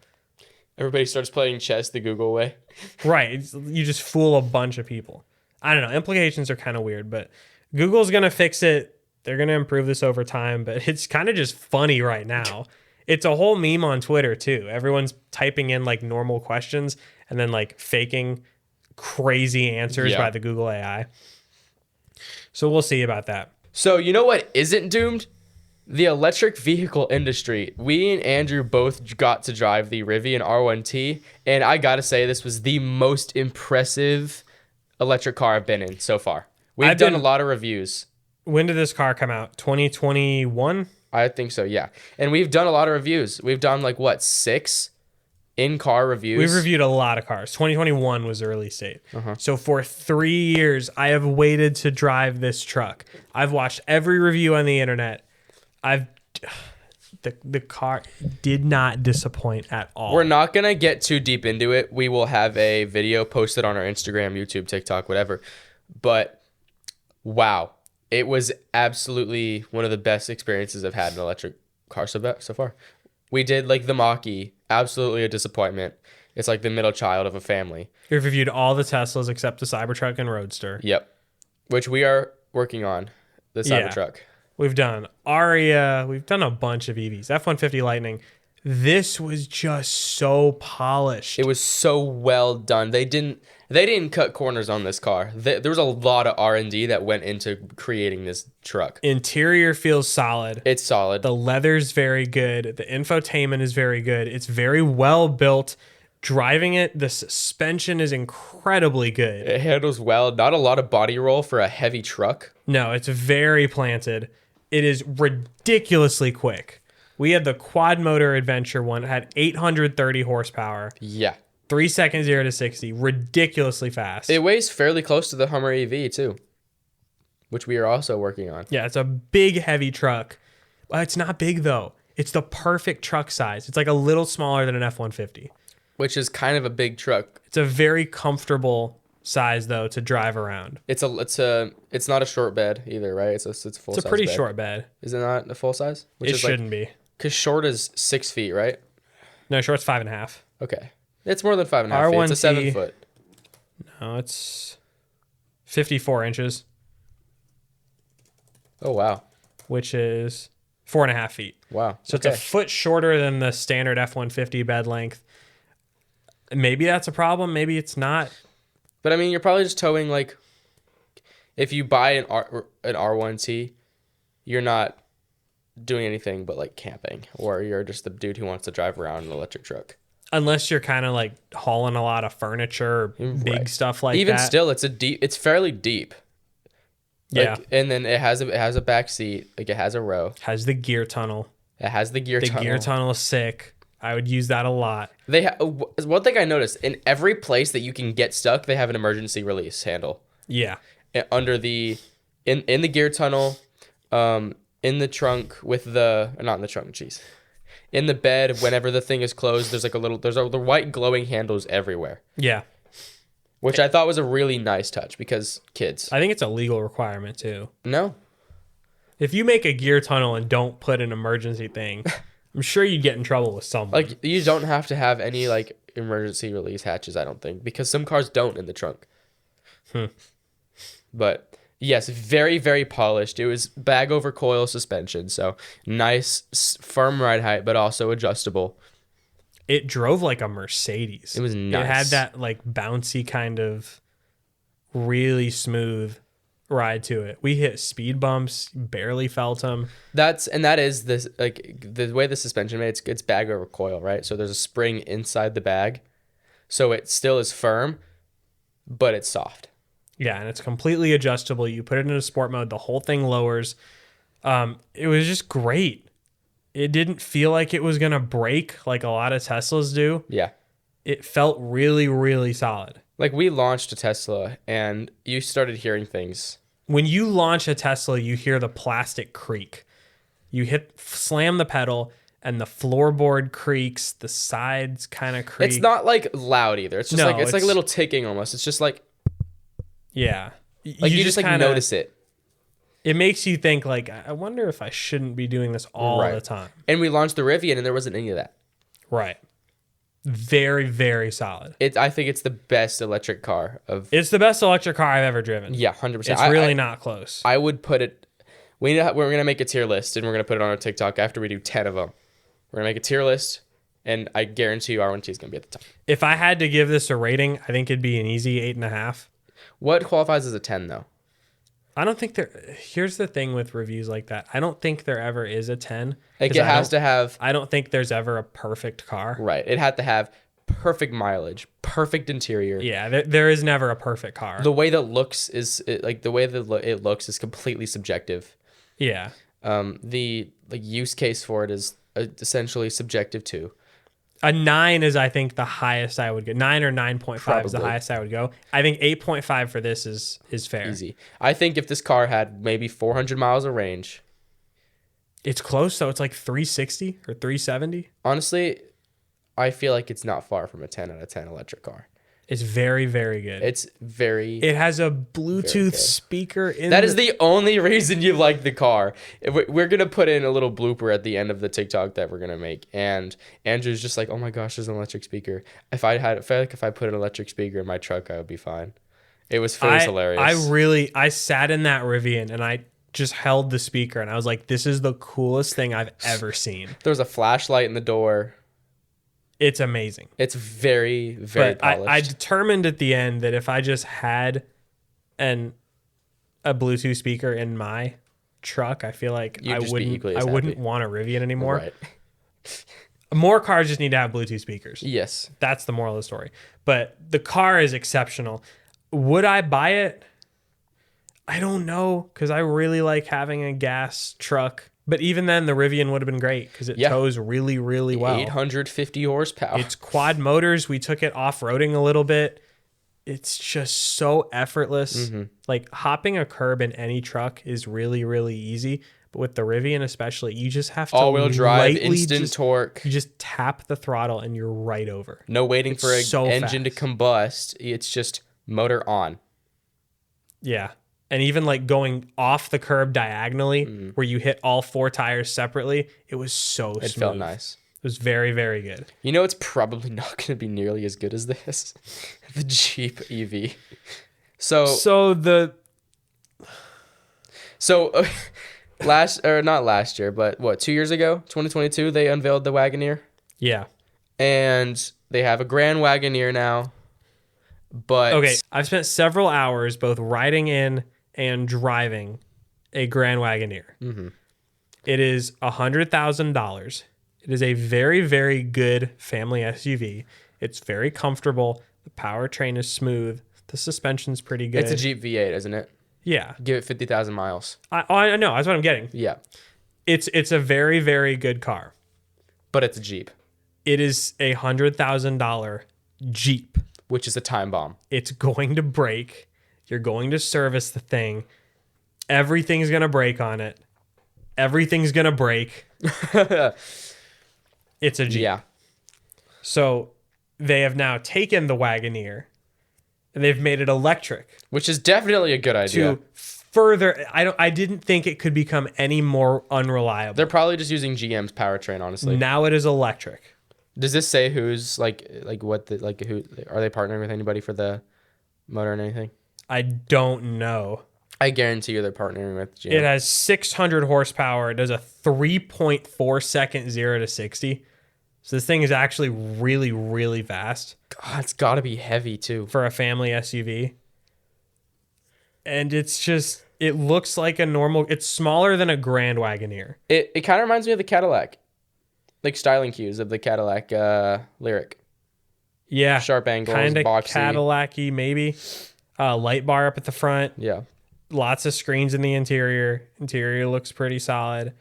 [SPEAKER 1] Everybody starts playing chess the Google way.
[SPEAKER 2] Right. You just fool a bunch of people. I don't know. Implications are kind of weird, but Google's going to fix it. They're going to improve this over time, but it's kind of just funny right now. It's a whole meme on Twitter too. Everyone's typing in like normal questions and then like faking crazy answers by the Google AI. So we'll see about that.
[SPEAKER 1] So you know what isn't doomed? The electric vehicle industry. We and Andrew both got to drive the Rivian R1T, and I gotta say this was the most impressive electric car I've been in so far. We've done a lot of reviews.
[SPEAKER 2] When did this car come out? 2021?
[SPEAKER 1] I think so, yeah. And we've done a lot of reviews. We've done like, what, 6 in-car reviews?
[SPEAKER 2] We've reviewed a lot of cars. 2021 was the release date. So for 3 years, I have waited to drive this truck. I've watched every review on the internet. The car did not disappoint at all.
[SPEAKER 1] We're not going to get too deep into it. We will have a video posted on our Instagram, YouTube, TikTok, whatever. But wow, it was absolutely one of the best experiences I've had in an electric car so far. We did like the Mach-E, absolutely a disappointment. It's like the middle child of a family.
[SPEAKER 2] We've reviewed all the Teslas except the Cybertruck and Roadster.
[SPEAKER 1] Yep, which we are working on, the Cybertruck.
[SPEAKER 2] We've done Aria. We've done a bunch of EVs. F-150 Lightning. This was just so polished.
[SPEAKER 1] It was so well done. They didn't cut corners on this car. There was a lot of R&D that went into creating this truck.
[SPEAKER 2] Interior feels solid.
[SPEAKER 1] It's solid.
[SPEAKER 2] The leather's very good. The infotainment is very good. It's very well built. Driving it, the suspension is incredibly good.
[SPEAKER 1] It handles well. Not a lot of body roll for a heavy truck.
[SPEAKER 2] No, it's very planted. It is ridiculously quick. We had the quad motor adventure one. It had 830 horsepower.
[SPEAKER 1] Yeah.
[SPEAKER 2] 3 seconds 0 to 60. Ridiculously fast.
[SPEAKER 1] It weighs fairly close to the Hummer EV too, which we are also working on.
[SPEAKER 2] Yeah, it's a big, heavy truck. It's not big though. It's the perfect truck size. It's like a little smaller than an F-150.
[SPEAKER 1] Which is kind of a big truck.
[SPEAKER 2] It's a very comfortable size though to drive around.
[SPEAKER 1] It's not a short bed either, right? It's a full size.
[SPEAKER 2] It's a pretty
[SPEAKER 1] bed.
[SPEAKER 2] Short bed.
[SPEAKER 1] Is it not a full size?
[SPEAKER 2] It shouldn't be.
[SPEAKER 1] Because short is 6 feet, right?
[SPEAKER 2] No, short's 5.5.
[SPEAKER 1] Okay. It's more than 5.5
[SPEAKER 2] R1T,
[SPEAKER 1] feet. It's a 7 foot.
[SPEAKER 2] No, it's 54 inches.
[SPEAKER 1] Oh, wow.
[SPEAKER 2] Which is 4.5 feet.
[SPEAKER 1] Wow.
[SPEAKER 2] So it's a foot shorter than the standard F-150 bed length. Maybe that's a problem. Maybe it's not.
[SPEAKER 1] But I mean, you're probably just towing like, if you buy an R1T, you're not doing anything but like camping, or you're just the dude who wants to drive around in an electric truck.
[SPEAKER 2] Unless you're kind of like hauling a lot of furniture or big stuff like that.
[SPEAKER 1] Even still, it's fairly deep.
[SPEAKER 2] Yeah.
[SPEAKER 1] And then it has a back seat. Like it has a row.
[SPEAKER 2] Has the gear tunnel.
[SPEAKER 1] It has the gear tunnel.
[SPEAKER 2] The gear tunnel is sick. I would use that a lot.
[SPEAKER 1] One thing I noticed, in every place that you can get stuck, they have an emergency release handle.
[SPEAKER 2] Yeah.
[SPEAKER 1] Under in the gear tunnel, in the trunk not in the trunk, jeez. In the bed, whenever the thing is closed, there's the white glowing handles everywhere.
[SPEAKER 2] Yeah.
[SPEAKER 1] which I thought was a really nice touch because kids.
[SPEAKER 2] I think it's a legal requirement too.
[SPEAKER 1] No.
[SPEAKER 2] If you make a gear tunnel and don't put an emergency thing, I'm sure you'd get in trouble with someone.
[SPEAKER 1] Like, you don't have to have any, like, emergency release hatches, I don't think, because some cars don't in the trunk. But, yes, very, very polished. It was bag over coil suspension, so nice, firm ride height, but also adjustable.
[SPEAKER 2] It drove like a Mercedes.
[SPEAKER 1] It was nice.
[SPEAKER 2] It had that, like, bouncy kind of really smooth ride to it. We hit speed bumps, barely felt them.
[SPEAKER 1] That is this, like, the way the suspension made, it's bag over coil, right? So there's a spring inside the bag, so it still is firm, but it's soft.
[SPEAKER 2] Yeah, and it's completely adjustable. You put it into sport mode, the whole thing lowers. It was just great. It didn't feel like it was gonna break like a lot of Teslas do.
[SPEAKER 1] Yeah.
[SPEAKER 2] It felt really, really solid.
[SPEAKER 1] Like, we launched a Tesla, and you started hearing things.
[SPEAKER 2] When you launch a Tesla, you hear the plastic creak. You slam the pedal, and the floorboard creaks. The sides kind of creak.
[SPEAKER 1] It's not, like, loud either. It's just it's like a little ticking almost. It's just like...
[SPEAKER 2] Yeah.
[SPEAKER 1] Like, you just like, kinda notice it.
[SPEAKER 2] It makes you think, like, I wonder if I shouldn't be doing this all the time.
[SPEAKER 1] And we launched the Rivian, and there wasn't any of that.
[SPEAKER 2] Right. Very, very solid.
[SPEAKER 1] I think it's the best electric car of.
[SPEAKER 2] It's the best electric car I've ever driven.
[SPEAKER 1] Yeah, 100%.
[SPEAKER 2] It's really not close.
[SPEAKER 1] I would put it. We're gonna make a tier list, and we're gonna put it on our TikTok after we do 10 of them. We're gonna make a tier list, and I guarantee you R1T is gonna be at the top.
[SPEAKER 2] If I had to give this a rating, I think it'd be an easy 8.5.
[SPEAKER 1] What qualifies as a 10 though?
[SPEAKER 2] I don't think here's the thing with reviews like that. I don't think there ever is a 10.
[SPEAKER 1] Like, it has to have.
[SPEAKER 2] I don't think there's ever a perfect car.
[SPEAKER 1] Right. It had to have perfect mileage, perfect interior.
[SPEAKER 2] Yeah, there is never a perfect car.
[SPEAKER 1] The way that looks is the way that it looks is completely subjective.
[SPEAKER 2] Yeah.
[SPEAKER 1] The use case for it is essentially subjective too.
[SPEAKER 2] A 9 is, I think, the highest I would go. 9 or 9.5 is the highest I would go. I think 8.5 for this is fair.
[SPEAKER 1] Easy. I think if this car had maybe 400 miles of range.
[SPEAKER 2] It's close, though. It's like 360 or 370.
[SPEAKER 1] Honestly, I feel like it's not far from a 10 out of 10 electric car.
[SPEAKER 2] It's very, very good.
[SPEAKER 1] It
[SPEAKER 2] has a Bluetooth speaker in
[SPEAKER 1] That is the only reason you like the car. We're going to put in a little blooper at the end of the TikTok that we're going to make. And Andrew's just like, oh my gosh, there's an electric speaker. If I put an electric speaker in my truck, I would be fine. It was hilarious.
[SPEAKER 2] I sat in that Rivian and I just held the speaker and I was like, this is the coolest thing I've ever seen.
[SPEAKER 1] There was a flashlight in the door.
[SPEAKER 2] It's amazing.
[SPEAKER 1] It's very, very polished.
[SPEAKER 2] I determined at the end that if I just had a Bluetooth speaker in my truck, I feel like I wouldn't want a Rivian anymore.
[SPEAKER 1] Right.
[SPEAKER 2] More cars just need to have Bluetooth speakers.
[SPEAKER 1] Yes.
[SPEAKER 2] That's the moral of the story. But the car is exceptional. Would I buy it? I don't know, because I really like having a gas truck. But even then, the Rivian would have been great because it tows really, really well.
[SPEAKER 1] 850 horsepower.
[SPEAKER 2] It's quad motors. We took it off-roading a little bit. It's just so effortless.
[SPEAKER 1] Mm-hmm.
[SPEAKER 2] Like, hopping a curb in any truck is really, really easy. But with the Rivian especially, you just have to
[SPEAKER 1] all-wheel drive, instant torque.
[SPEAKER 2] You just tap the throttle and you're right over.
[SPEAKER 1] No waiting for an engine to combust. It's just motor on.
[SPEAKER 2] Yeah. And even like going off the curb diagonally where you hit all 4 tires separately, it was so smooth. It
[SPEAKER 1] felt nice.
[SPEAKER 2] It was very, very good.
[SPEAKER 1] You know, it's probably not going to be nearly as good as this. The Jeep EV. Not last year, but what, 2 years ago, 2022, they unveiled the Wagoneer.
[SPEAKER 2] Yeah.
[SPEAKER 1] And they have a Grand Wagoneer now. But
[SPEAKER 2] okay, I've spent several hours both riding in and driving a Grand Wagoneer.
[SPEAKER 1] Mm-hmm.
[SPEAKER 2] It is $100,000. It is a very, very good family SUV. It's very comfortable. The powertrain is smooth. The suspension's pretty good.
[SPEAKER 1] It's a Jeep V8, isn't it?
[SPEAKER 2] Yeah.
[SPEAKER 1] Give it 50,000 miles.
[SPEAKER 2] I know. That's what I'm getting.
[SPEAKER 1] Yeah.
[SPEAKER 2] It's a very, very good car.
[SPEAKER 1] But it's a Jeep.
[SPEAKER 2] It is a $100,000 Jeep.
[SPEAKER 1] Which is a time bomb.
[SPEAKER 2] It's going to break. You're going to service the thing. Everything's going to break on it. Everything's going to break. It's a Jeep.
[SPEAKER 1] Yeah.
[SPEAKER 2] So they have now taken the Wagoneer. and they've made it electric,
[SPEAKER 1] which is definitely a good idea.
[SPEAKER 2] to further. I didn't think it could become any more unreliable.
[SPEAKER 1] They're probably just using GM's powertrain, honestly.
[SPEAKER 2] Now it is electric.
[SPEAKER 1] Does this say who's who are they partnering with anybody for the motor and anything?
[SPEAKER 2] I don't know.
[SPEAKER 1] I guarantee you they're partnering with GM.
[SPEAKER 2] It has 600 horsepower. It does a 3.4 second 0 to 60. So this thing is actually really, really fast.
[SPEAKER 1] God, it's got to be heavy too
[SPEAKER 2] for a family SUV. And it looks like a normal. It's smaller than a Grand Wagoneer.
[SPEAKER 1] It kind of reminds me of the Cadillac, like styling cues of the Cadillac Lyriq.
[SPEAKER 2] Yeah,
[SPEAKER 1] sharp angles,
[SPEAKER 2] kind of
[SPEAKER 1] boxy.
[SPEAKER 2] Cadillac-y maybe. Light bar up at the front.
[SPEAKER 1] Yeah.
[SPEAKER 2] Lots of screens in the interior. Interior looks pretty solid.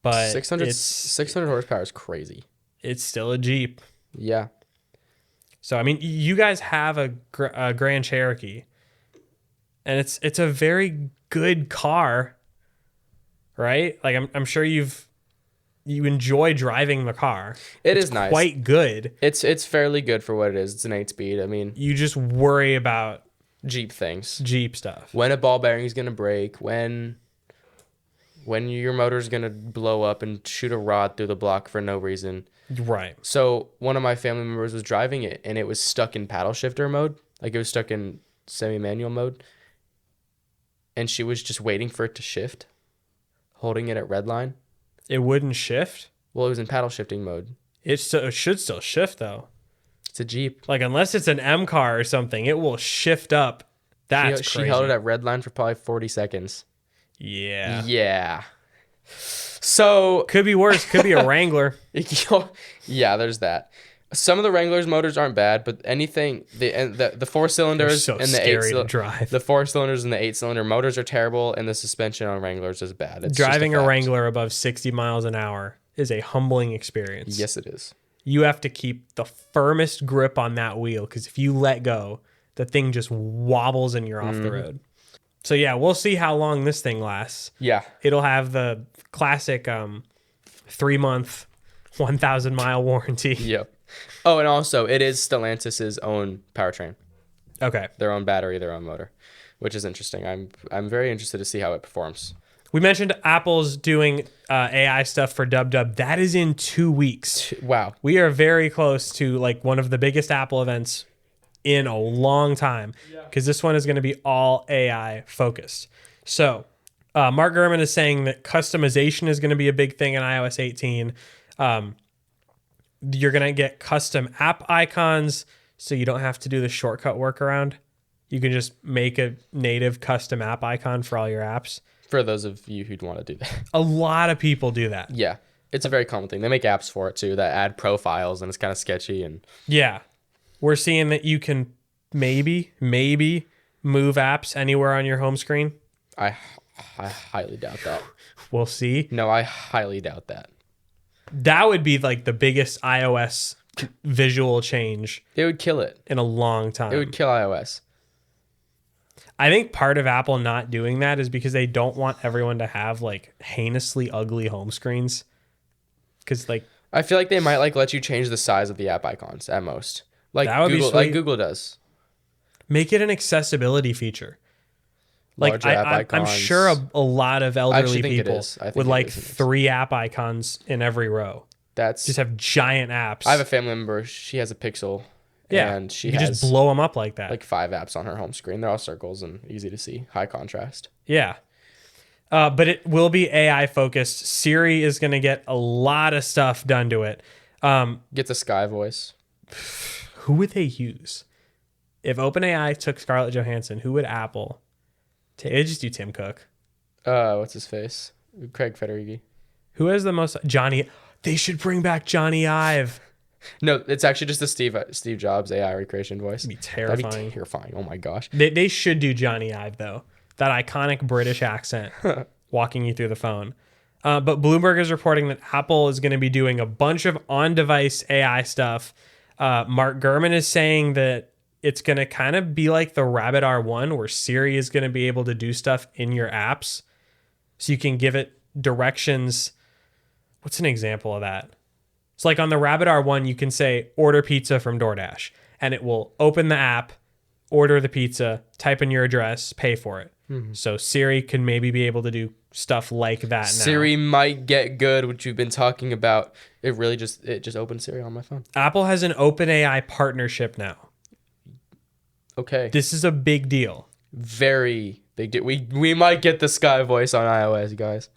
[SPEAKER 2] But
[SPEAKER 1] 600 horsepower is crazy.
[SPEAKER 2] It's still a Jeep.
[SPEAKER 1] Yeah.
[SPEAKER 2] So, I mean, you guys have a Grand Cherokee. And it's a very good car, right? Like, I'm sure you enjoy driving the car.
[SPEAKER 1] It's nice.
[SPEAKER 2] Quite good.
[SPEAKER 1] It's fairly good for what it is. It's an 8-speed. I mean,
[SPEAKER 2] you just worry about
[SPEAKER 1] Jeep things.
[SPEAKER 2] Jeep stuff.
[SPEAKER 1] When a ball bearing is going to break, when your motor's going to blow up and shoot a rod through the block for no reason.
[SPEAKER 2] Right.
[SPEAKER 1] So one of my family members was driving it, and it was stuck in paddle shifter mode. Like, it was stuck in semi-manual mode. And she was just waiting for it to shift, holding it at red line.
[SPEAKER 2] It wouldn't shift?
[SPEAKER 1] Well, it was in paddle shifting mode.
[SPEAKER 2] It should still shift, though.
[SPEAKER 1] It's a Jeep.
[SPEAKER 2] Like, unless it's an M car or something, it will shift up. That's crazy.
[SPEAKER 1] She held it at red line for probably 40 seconds.
[SPEAKER 2] Yeah.
[SPEAKER 1] Yeah. So
[SPEAKER 2] could be worse. Could be a Wrangler.
[SPEAKER 1] Yeah, there's that. Some of the Wranglers motors aren't bad, but anything the 4 cylinders
[SPEAKER 2] so
[SPEAKER 1] and the
[SPEAKER 2] scary to drive.
[SPEAKER 1] The 4 cylinders and the 8 cylinder motors are terrible, and the suspension on Wranglers is bad. It's
[SPEAKER 2] driving a Wrangler above 60 miles an hour is a humbling experience.
[SPEAKER 1] Yes, it is.
[SPEAKER 2] You have to keep the firmest grip on that wheel, because if you let go, the thing just wobbles and you're off the road. So yeah, we'll see how long this thing lasts.
[SPEAKER 1] Yeah.
[SPEAKER 2] It'll have the classic 3-month, 1,000-mile warranty.
[SPEAKER 1] Yep. Oh, and also it is Stellantis' own powertrain.
[SPEAKER 2] Okay.
[SPEAKER 1] Their own battery, their own motor, which is interesting. I'm very interested to see how it performs.
[SPEAKER 2] We mentioned Apple's doing AI stuff for DubDub. That is in 2 weeks.
[SPEAKER 1] Wow.
[SPEAKER 2] We are very close to like one of the biggest Apple events in a long time, because this one is going to be all AI focused. So Mark Gurman is saying that customization is going to be a big thing in iOS 18. You're going to get custom app icons, so you don't have to do the shortcut workaround. You can just make a native custom app icon for all your apps.
[SPEAKER 1] For those of you who'd want to do that.
[SPEAKER 2] A lot of people do that.
[SPEAKER 1] Yeah. It's a very common thing. They make apps for it too that add profiles, and it's kind of sketchy. And
[SPEAKER 2] yeah. We're seeing that you can maybe move apps anywhere on your home screen.
[SPEAKER 1] I highly doubt that.
[SPEAKER 2] We'll see.
[SPEAKER 1] No, I highly doubt that.
[SPEAKER 2] That would be like the biggest iOS visual change.
[SPEAKER 1] It would kill it
[SPEAKER 2] in a long time.
[SPEAKER 1] It would kill iOS.
[SPEAKER 2] I think part of Apple not doing that is because they don't want everyone to have like heinously ugly home screens. Because like,
[SPEAKER 1] I feel like they might like let you change the size of the app icons at most. Like
[SPEAKER 2] that would
[SPEAKER 1] Google,
[SPEAKER 2] be sweet.
[SPEAKER 1] like Google does.
[SPEAKER 2] Make it an accessibility feature. Like I'm sure a lot of elderly people would like 3 app icons in every row.
[SPEAKER 1] That's
[SPEAKER 2] just have giant apps.
[SPEAKER 1] I have a family member. She has a Pixel.
[SPEAKER 2] Yeah,
[SPEAKER 1] and she
[SPEAKER 2] you
[SPEAKER 1] has
[SPEAKER 2] just blow them up like that.
[SPEAKER 1] Like 5 apps on her home screen. They're all circles and easy to see. High contrast.
[SPEAKER 2] Yeah. But it will be AI focused. Siri is going to get a lot of stuff done to it.
[SPEAKER 1] Get the Sky voice.
[SPEAKER 2] Who would they use? If OpenAI took Scarlett Johansson, who would Apple take? They'd just do Tim Cook.
[SPEAKER 1] What's his face? Craig Federighi.
[SPEAKER 2] Who has the most? Johnny. They should bring back Johnny Ive.
[SPEAKER 1] No, it's actually just the Steve Jobs AI recreation voice.
[SPEAKER 2] That'd be terrifying.
[SPEAKER 1] That'd be terrifying. Oh my gosh.
[SPEAKER 2] They should do Johnny Ive though. That iconic British accent walking you through the phone. But Bloomberg is reporting that Apple is going to be doing a bunch of on-device AI stuff. Mark Gurman is saying that it's going to kind of be like the Rabbit R1, where Siri is going to be able to do stuff in your apps. So you can give it directions. What's an example of that? It's like on the Rabbit R1, you can say, order pizza from DoorDash. And it will open the app, order the pizza, type in your address, pay for it.
[SPEAKER 1] Mm-hmm.
[SPEAKER 2] So Siri can maybe be able to do stuff like that now.
[SPEAKER 1] Siri might get good, which you've been talking about. It just opened Siri on my phone.
[SPEAKER 2] Apple has an OpenAI partnership now.
[SPEAKER 1] Okay.
[SPEAKER 2] This is a big deal.
[SPEAKER 1] Very big deal. We might get the Sky Voice on iOS, guys.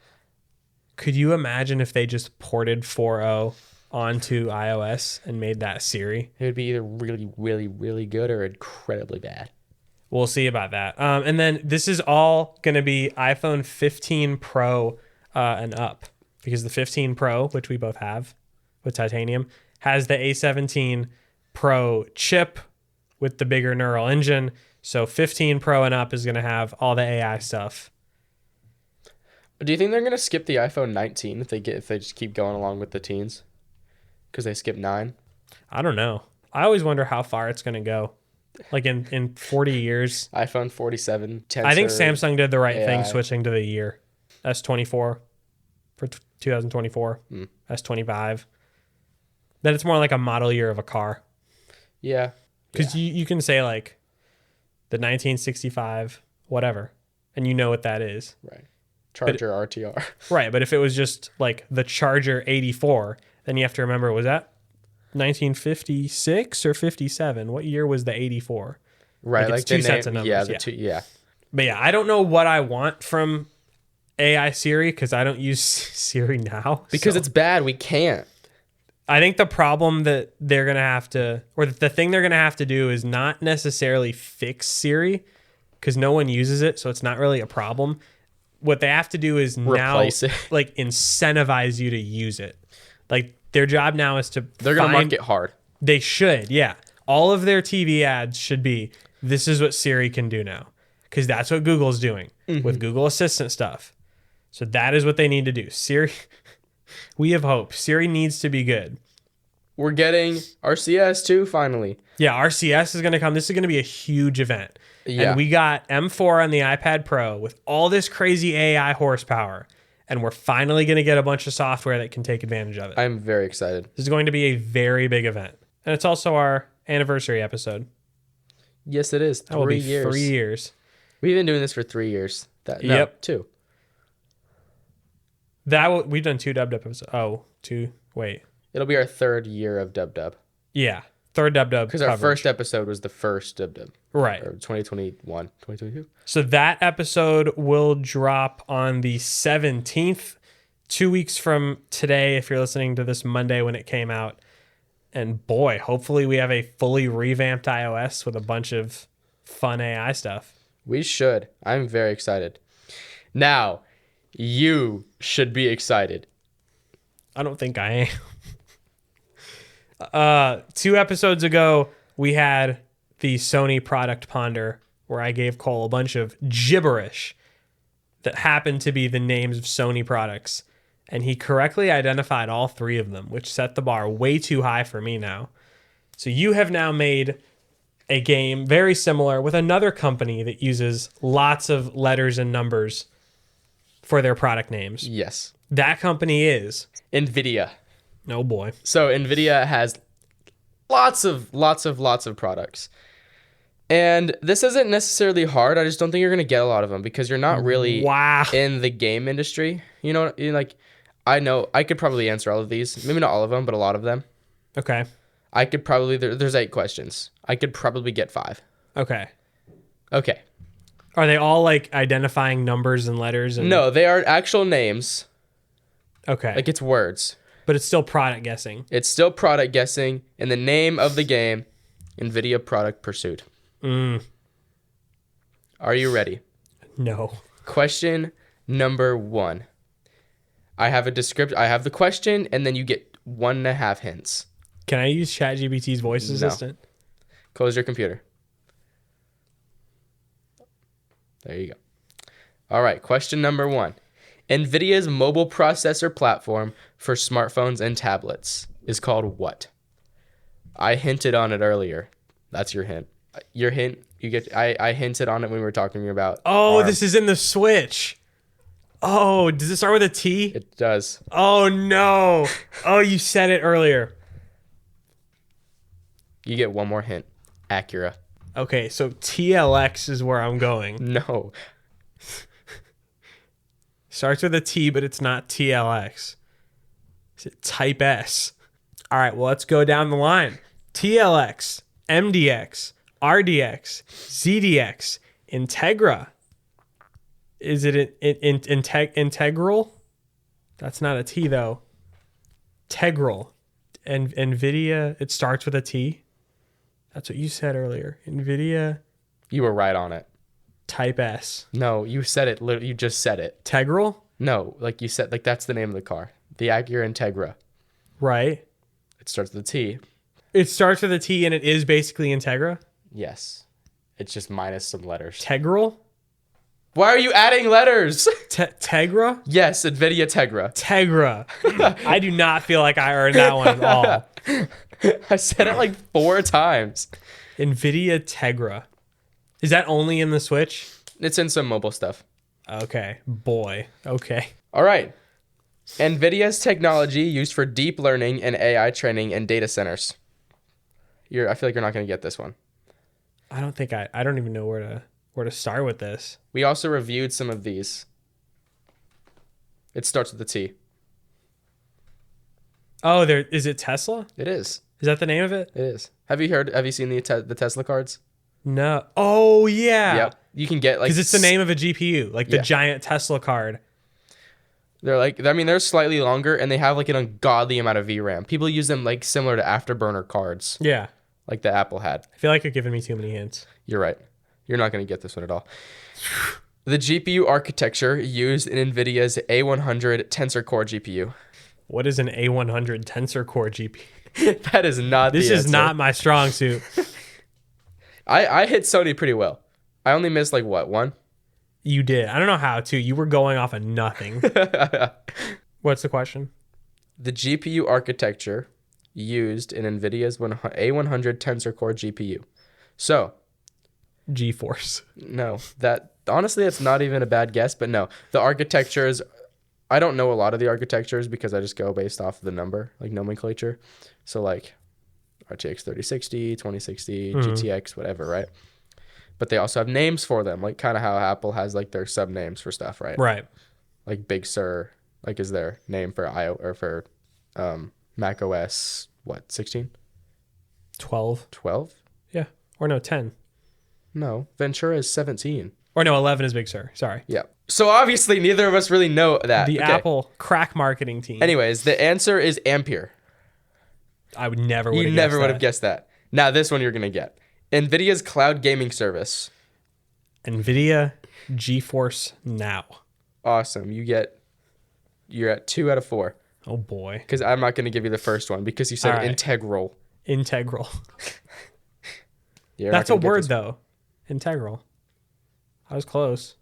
[SPEAKER 2] Could you imagine if they just ported 4.0 onto iOS and made that Siri?
[SPEAKER 1] It would be either really, really, really good or incredibly bad.
[SPEAKER 2] We'll see about that. And then this is all going to be iPhone 15 Pro and up, because the 15 Pro, which we both have with titanium, has the A17 Pro chip with the bigger neural engine. So 15 Pro and up is going to have all the AI stuff.
[SPEAKER 1] Do you think they're going to skip the iPhone 19 if they just keep going along with the teens? Because they skipped 9?
[SPEAKER 2] I don't know. I always wonder how far it's going to go. Like in 40 years.
[SPEAKER 1] iPhone 47, Tensor,
[SPEAKER 2] I think Samsung did the right
[SPEAKER 1] AI.
[SPEAKER 2] thing switching to the year. S24 for 2024. S25. Then it's more like a model year of a car.
[SPEAKER 1] Yeah.
[SPEAKER 2] Because you can say like the 1965, whatever, and you know what that is.
[SPEAKER 1] Right. Charger RTR.
[SPEAKER 2] Right, but if it was just like the Charger 84, then you have to remember, was that 1956 or 57? What year was the 84?
[SPEAKER 1] Right,
[SPEAKER 2] like it's two sets of numbers.
[SPEAKER 1] Yeah.
[SPEAKER 2] But yeah, I don't know what I want from AI Siri because I don't use Siri now.
[SPEAKER 1] Because it's bad. We can't.
[SPEAKER 2] I think the problem that they're going to have to, or the thing they're going to have to do is not necessarily fix Siri because no one uses it, so it's not really a problem. What they have to do is
[SPEAKER 1] replace
[SPEAKER 2] now
[SPEAKER 1] it.
[SPEAKER 2] Like incentivize you to use it. Like their job now is to
[SPEAKER 1] They're going to market hard.
[SPEAKER 2] They should, yeah. All of their TV ads should be, this is what Siri can do now. Because that's what Google's doing with Google Assistant stuff. So that is what they need to do. Siri, we have hope. Siri needs to be good.
[SPEAKER 1] We're getting RCS too, finally.
[SPEAKER 2] Yeah, RCS is going to come. This is going to be a huge event.
[SPEAKER 1] Yeah.
[SPEAKER 2] And we got M4 on the iPad Pro with all this crazy AI horsepower. And we're finally going to get a bunch of software that can take advantage of it.
[SPEAKER 1] I'm very excited.
[SPEAKER 2] This is going to be a very big event. And it's also our anniversary episode.
[SPEAKER 1] Yes, it is.
[SPEAKER 2] That will be
[SPEAKER 1] 3 years.
[SPEAKER 2] 3 years.
[SPEAKER 1] We've been doing this for 3 years.
[SPEAKER 2] Yep.
[SPEAKER 1] 2.
[SPEAKER 2] We've done 2 Dub episodes. Oh, 2. Wait.
[SPEAKER 1] It'll be our 3rd year of Dub.
[SPEAKER 2] Yeah. 3rd Dub.
[SPEAKER 1] Because our first episode was the first Dub.
[SPEAKER 2] Right.
[SPEAKER 1] Or 2021, 2022.
[SPEAKER 2] So that episode will drop on the 17th, 2 weeks from today, if you're listening to this Monday when it came out. And boy, hopefully we have a fully revamped iOS with a bunch of fun AI stuff.
[SPEAKER 1] We should. I'm very excited. Now, you should be excited.
[SPEAKER 2] I don't think I am. 2 episodes ago, we had the Sony Product Ponder, where I gave Cole a bunch of gibberish that happened to be the names of Sony products. And he correctly identified all 3 of them, which set the bar way too high for me now. So you have now made a game very similar with another company that uses lots of letters and numbers for their product names.
[SPEAKER 1] Yes.
[SPEAKER 2] That company is
[SPEAKER 1] NVIDIA.
[SPEAKER 2] Oh boy.
[SPEAKER 1] So NVIDIA has lots of products. And this isn't necessarily hard. I just don't think you're going to get a lot of them because you're not really in the game industry. You know, like I know I could probably answer all of these. Maybe not all of them, but a lot of them.
[SPEAKER 2] Okay.
[SPEAKER 1] I could probably, there's 8 questions. I could probably get 5.
[SPEAKER 2] Okay. Are they all like identifying numbers and letters?
[SPEAKER 1] No, they are actual names.
[SPEAKER 2] Okay.
[SPEAKER 1] Like it's words.
[SPEAKER 2] But it's still product guessing.
[SPEAKER 1] It's still product guessing in the name of the game, NVIDIA Product Pursuit. Are you ready?
[SPEAKER 2] No.
[SPEAKER 1] Question number 1. I have the question, and then you get 1.5 hints.
[SPEAKER 2] Can I use ChatGPT's voice assistant?
[SPEAKER 1] Close your computer. There you go. All right, question number 1. NVIDIA's mobile processor platform for smartphones and tablets is called what? I hinted on it earlier. That's your hint. Your hint, you get. I hinted on it when we were talking about.
[SPEAKER 2] Oh,
[SPEAKER 1] ARM.
[SPEAKER 2] this is in the Switch. Oh, does it start with a T?
[SPEAKER 1] It does.
[SPEAKER 2] Oh no. Oh, you said it earlier.
[SPEAKER 1] You get one more hint. Acura.
[SPEAKER 2] Okay, so TLX is where I'm going.
[SPEAKER 1] No.
[SPEAKER 2] Starts with a T, but it's not TLX. Is it Type S? All right, well, let's go down the line. TLX, MDX, RDX, ZDX, Integra. Is it integral? That's not a T, though. Tegral. And NVIDIA, it starts with a T. That's what you said earlier. NVIDIA.
[SPEAKER 1] You were right on it.
[SPEAKER 2] Type S.
[SPEAKER 1] No, you said it. You just said it.
[SPEAKER 2] Tegral?
[SPEAKER 1] No, like you said, like that's the name of the car. The Acura Integra.
[SPEAKER 2] Right.
[SPEAKER 1] It starts with a T.
[SPEAKER 2] It starts with a T and it is basically Integra?
[SPEAKER 1] Yes. It's just minus some letters.
[SPEAKER 2] Tegral?
[SPEAKER 1] Why are you adding letters?
[SPEAKER 2] Tegra?
[SPEAKER 1] Yes, NVIDIA Tegra.
[SPEAKER 2] Tegra. I do not feel like I earned that one at all.
[SPEAKER 1] I said it like 4 times.
[SPEAKER 2] NVIDIA Tegra. Is that only in the Switch?
[SPEAKER 1] It's in some mobile stuff.
[SPEAKER 2] Okay. Boy. Okay.
[SPEAKER 1] All right. NVIDIA's technology used for deep learning and AI training in data centers. I feel like you're not going to get this one.
[SPEAKER 2] I don't even know where to start with this.
[SPEAKER 1] We also reviewed some of these. It starts with a T.
[SPEAKER 2] Oh, is it Tesla?
[SPEAKER 1] It is.
[SPEAKER 2] Is that the name of it?
[SPEAKER 1] It is. Have you seen the Tesla cards?
[SPEAKER 2] No. Oh, yeah.
[SPEAKER 1] Yep. You can get like...
[SPEAKER 2] Because it's the name of a GPU, like the giant Tesla card.
[SPEAKER 1] They're like, I mean, they're slightly longer and they have like an ungodly amount of VRAM. People use them like similar to afterburner cards.
[SPEAKER 2] Yeah.
[SPEAKER 1] Like the Apple had.
[SPEAKER 2] I feel like you're giving me too many hints.
[SPEAKER 1] You're right. You're not going to get this one at all. The GPU architecture used in NVIDIA's A100 Tensor Core GPU.
[SPEAKER 2] What is an A100 Tensor Core GPU?
[SPEAKER 1] That is not
[SPEAKER 2] This
[SPEAKER 1] the
[SPEAKER 2] is
[SPEAKER 1] answer.
[SPEAKER 2] not my strong suit.
[SPEAKER 1] I hit Sony pretty well. I only missed like what, 1?
[SPEAKER 2] You did. I don't know how to. You were going off of nothing. What's the question?
[SPEAKER 1] The GPU architecture used in NVIDIA's A100 Tensor Core GPU. So,
[SPEAKER 2] GeForce.
[SPEAKER 1] No, honestly, that's not even a bad guess, but no. The architectures, I don't know a lot of the architectures because I just go based off of the number, like nomenclature. So like RTX 3060, 2060, GTX, whatever, right? But they also have names for them, like kind of how Apple has like their sub names for stuff, right?
[SPEAKER 2] Right.
[SPEAKER 1] Like Big Sur, like is their name for Mac OS, what, 16?
[SPEAKER 2] 12.
[SPEAKER 1] 12?
[SPEAKER 2] Yeah. Or no, 10.
[SPEAKER 1] No, Ventura is 17.
[SPEAKER 2] Or no, 11 is Big Sur. Sorry.
[SPEAKER 1] Yeah. So obviously neither of us really know that.
[SPEAKER 2] The Apple crack marketing team.
[SPEAKER 1] Anyways, the answer is Ampere.
[SPEAKER 2] I would never would have
[SPEAKER 1] You never would have guessed that. Now this one you're going to get. NVIDIA's cloud gaming service.
[SPEAKER 2] NVIDIA GeForce Now.
[SPEAKER 1] Awesome. You're at 2 out of 4.
[SPEAKER 2] Oh boy.
[SPEAKER 1] Because I'm not going to give you the first one because you said
[SPEAKER 2] All right.
[SPEAKER 1] integral.
[SPEAKER 2] Integral.
[SPEAKER 1] You're
[SPEAKER 2] That's
[SPEAKER 1] not
[SPEAKER 2] a
[SPEAKER 1] gonna get
[SPEAKER 2] word
[SPEAKER 1] this
[SPEAKER 2] though. Integral. I was close.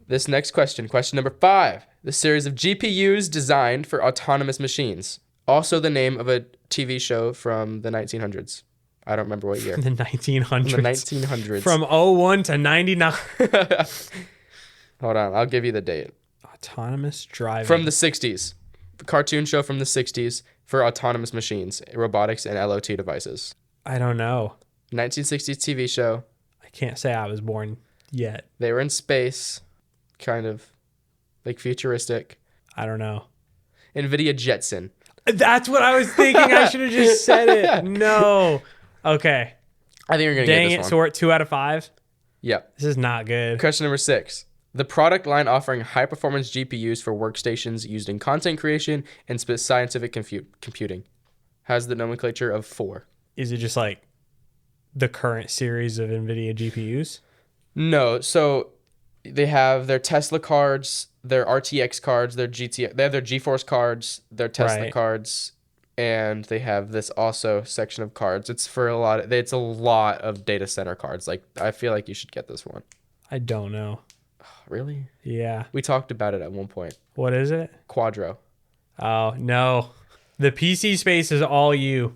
[SPEAKER 1] This next question, question number 5. The series of GPUs designed for autonomous machines. Also the name of a TV show from the 1900s. I don't remember what year.
[SPEAKER 2] The 1900s.
[SPEAKER 1] The 1900s.
[SPEAKER 2] From 01 to 99.
[SPEAKER 1] Hold on, I'll give you the date.
[SPEAKER 2] Autonomous driving.
[SPEAKER 1] From the 60s. The cartoon show from the 60s for autonomous machines, robotics, and LOT devices.
[SPEAKER 2] I don't know.
[SPEAKER 1] 1960s TV show.
[SPEAKER 2] I can't say I was born yet.
[SPEAKER 1] They were in space, kind of like futuristic.
[SPEAKER 2] I don't know.
[SPEAKER 1] NVIDIA Jetson.
[SPEAKER 2] That's what I was thinking. I should have just said it. No. Okay.
[SPEAKER 1] I think you're going to get
[SPEAKER 2] Dang
[SPEAKER 1] this
[SPEAKER 2] it.
[SPEAKER 1] one.
[SPEAKER 2] So we're at 2 out of 5?
[SPEAKER 1] Yep.
[SPEAKER 2] This is not good.
[SPEAKER 1] Question number 6. The product line offering high-performance GPUs for workstations used in content creation and scientific computing has the nomenclature of 4.
[SPEAKER 2] Is it just like the current series of NVIDIA GPUs?
[SPEAKER 1] No. So they have their Tesla cards, their RTX cards, they have their GeForce cards, their Tesla cards, and they have this also section of cards. It's for it's a lot of data center cards. Like I feel like you should get this one.
[SPEAKER 2] I don't know.
[SPEAKER 1] Really?
[SPEAKER 2] Yeah.
[SPEAKER 1] We talked about it at one point.
[SPEAKER 2] What is it?
[SPEAKER 1] Quadro.
[SPEAKER 2] Oh, no. The PC space is all you.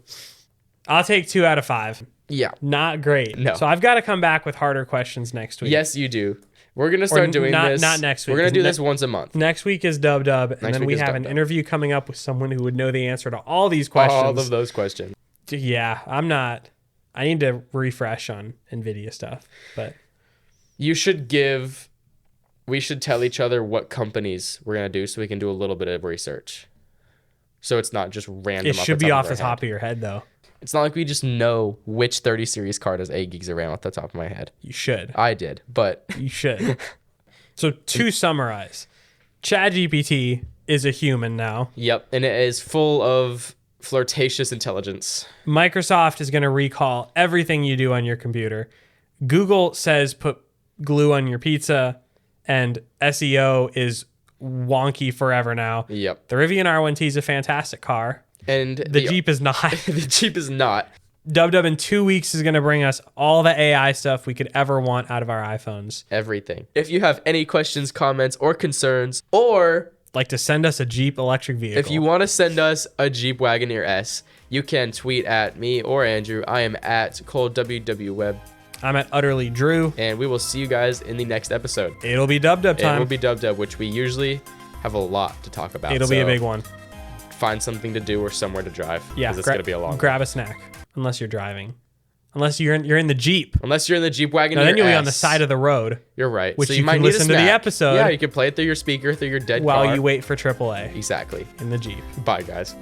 [SPEAKER 2] I'll take 2 out of 5.
[SPEAKER 1] Yeah.
[SPEAKER 2] Not great.
[SPEAKER 1] No.
[SPEAKER 2] So I've got to come back with harder questions next week.
[SPEAKER 1] Yes, you do. We're going to start doing this.
[SPEAKER 2] Not next week.
[SPEAKER 1] We're going to do this once a month.
[SPEAKER 2] Next week is Dub, and then we have an interview coming up with someone who would know the answer to all these questions.
[SPEAKER 1] All of those questions.
[SPEAKER 2] Yeah, I'm not I need to refresh on NVIDIA stuff, but
[SPEAKER 1] We should tell each other what companies we're going to do so we can do a little bit of research. So it's not just random.
[SPEAKER 2] it should be off the top of your head, though.
[SPEAKER 1] It's not like we just know which 30 series car does 8 gigs of RAM off the top of my head.
[SPEAKER 2] You should.
[SPEAKER 1] I did, but...
[SPEAKER 2] You should. So to summarize, ChatGPT is a human now.
[SPEAKER 1] Yep, and it is full of flirtatious intelligence.
[SPEAKER 2] Microsoft is going to recall everything you do on your computer. Google says put glue on your pizza, and SEO is wonky forever now.
[SPEAKER 1] Yep.
[SPEAKER 2] The Rivian R1T is a fantastic car.
[SPEAKER 1] And
[SPEAKER 2] the Jeep is not.
[SPEAKER 1] The Jeep is not.
[SPEAKER 2] Dub in 2 weeks is going to bring us all the AI stuff we could ever want out of our iPhones.
[SPEAKER 1] Everything. If you have any questions, comments, or concerns, or
[SPEAKER 2] like to send us a Jeep electric vehicle.
[SPEAKER 1] If you want to send us a Jeep Wagoneer S, you can tweet at me or Andrew. I am at ColeWWWeb.
[SPEAKER 2] I'm at Utterly Drew.
[SPEAKER 1] And we will see you guys in the next episode.
[SPEAKER 2] It'll be Dub time.
[SPEAKER 1] It will be Dub, which we usually have a lot to talk about.
[SPEAKER 2] It'll be a big one.
[SPEAKER 1] Find something to do or somewhere to drive.
[SPEAKER 2] Yeah,
[SPEAKER 1] because it's going to be a long
[SPEAKER 2] grab a snack. Unless you're driving. Unless you're in the Jeep.
[SPEAKER 1] Unless you're in the Jeep Wagoneer S.
[SPEAKER 2] Then you'll be on the side of the road.
[SPEAKER 1] You're right.
[SPEAKER 2] Which
[SPEAKER 1] so
[SPEAKER 2] you
[SPEAKER 1] might
[SPEAKER 2] can
[SPEAKER 1] need
[SPEAKER 2] listen to the episode.
[SPEAKER 1] Yeah, you can play it through your speaker, through your dead car.
[SPEAKER 2] While you wait for AAA.
[SPEAKER 1] Exactly.
[SPEAKER 2] In the Jeep.
[SPEAKER 1] Bye, guys.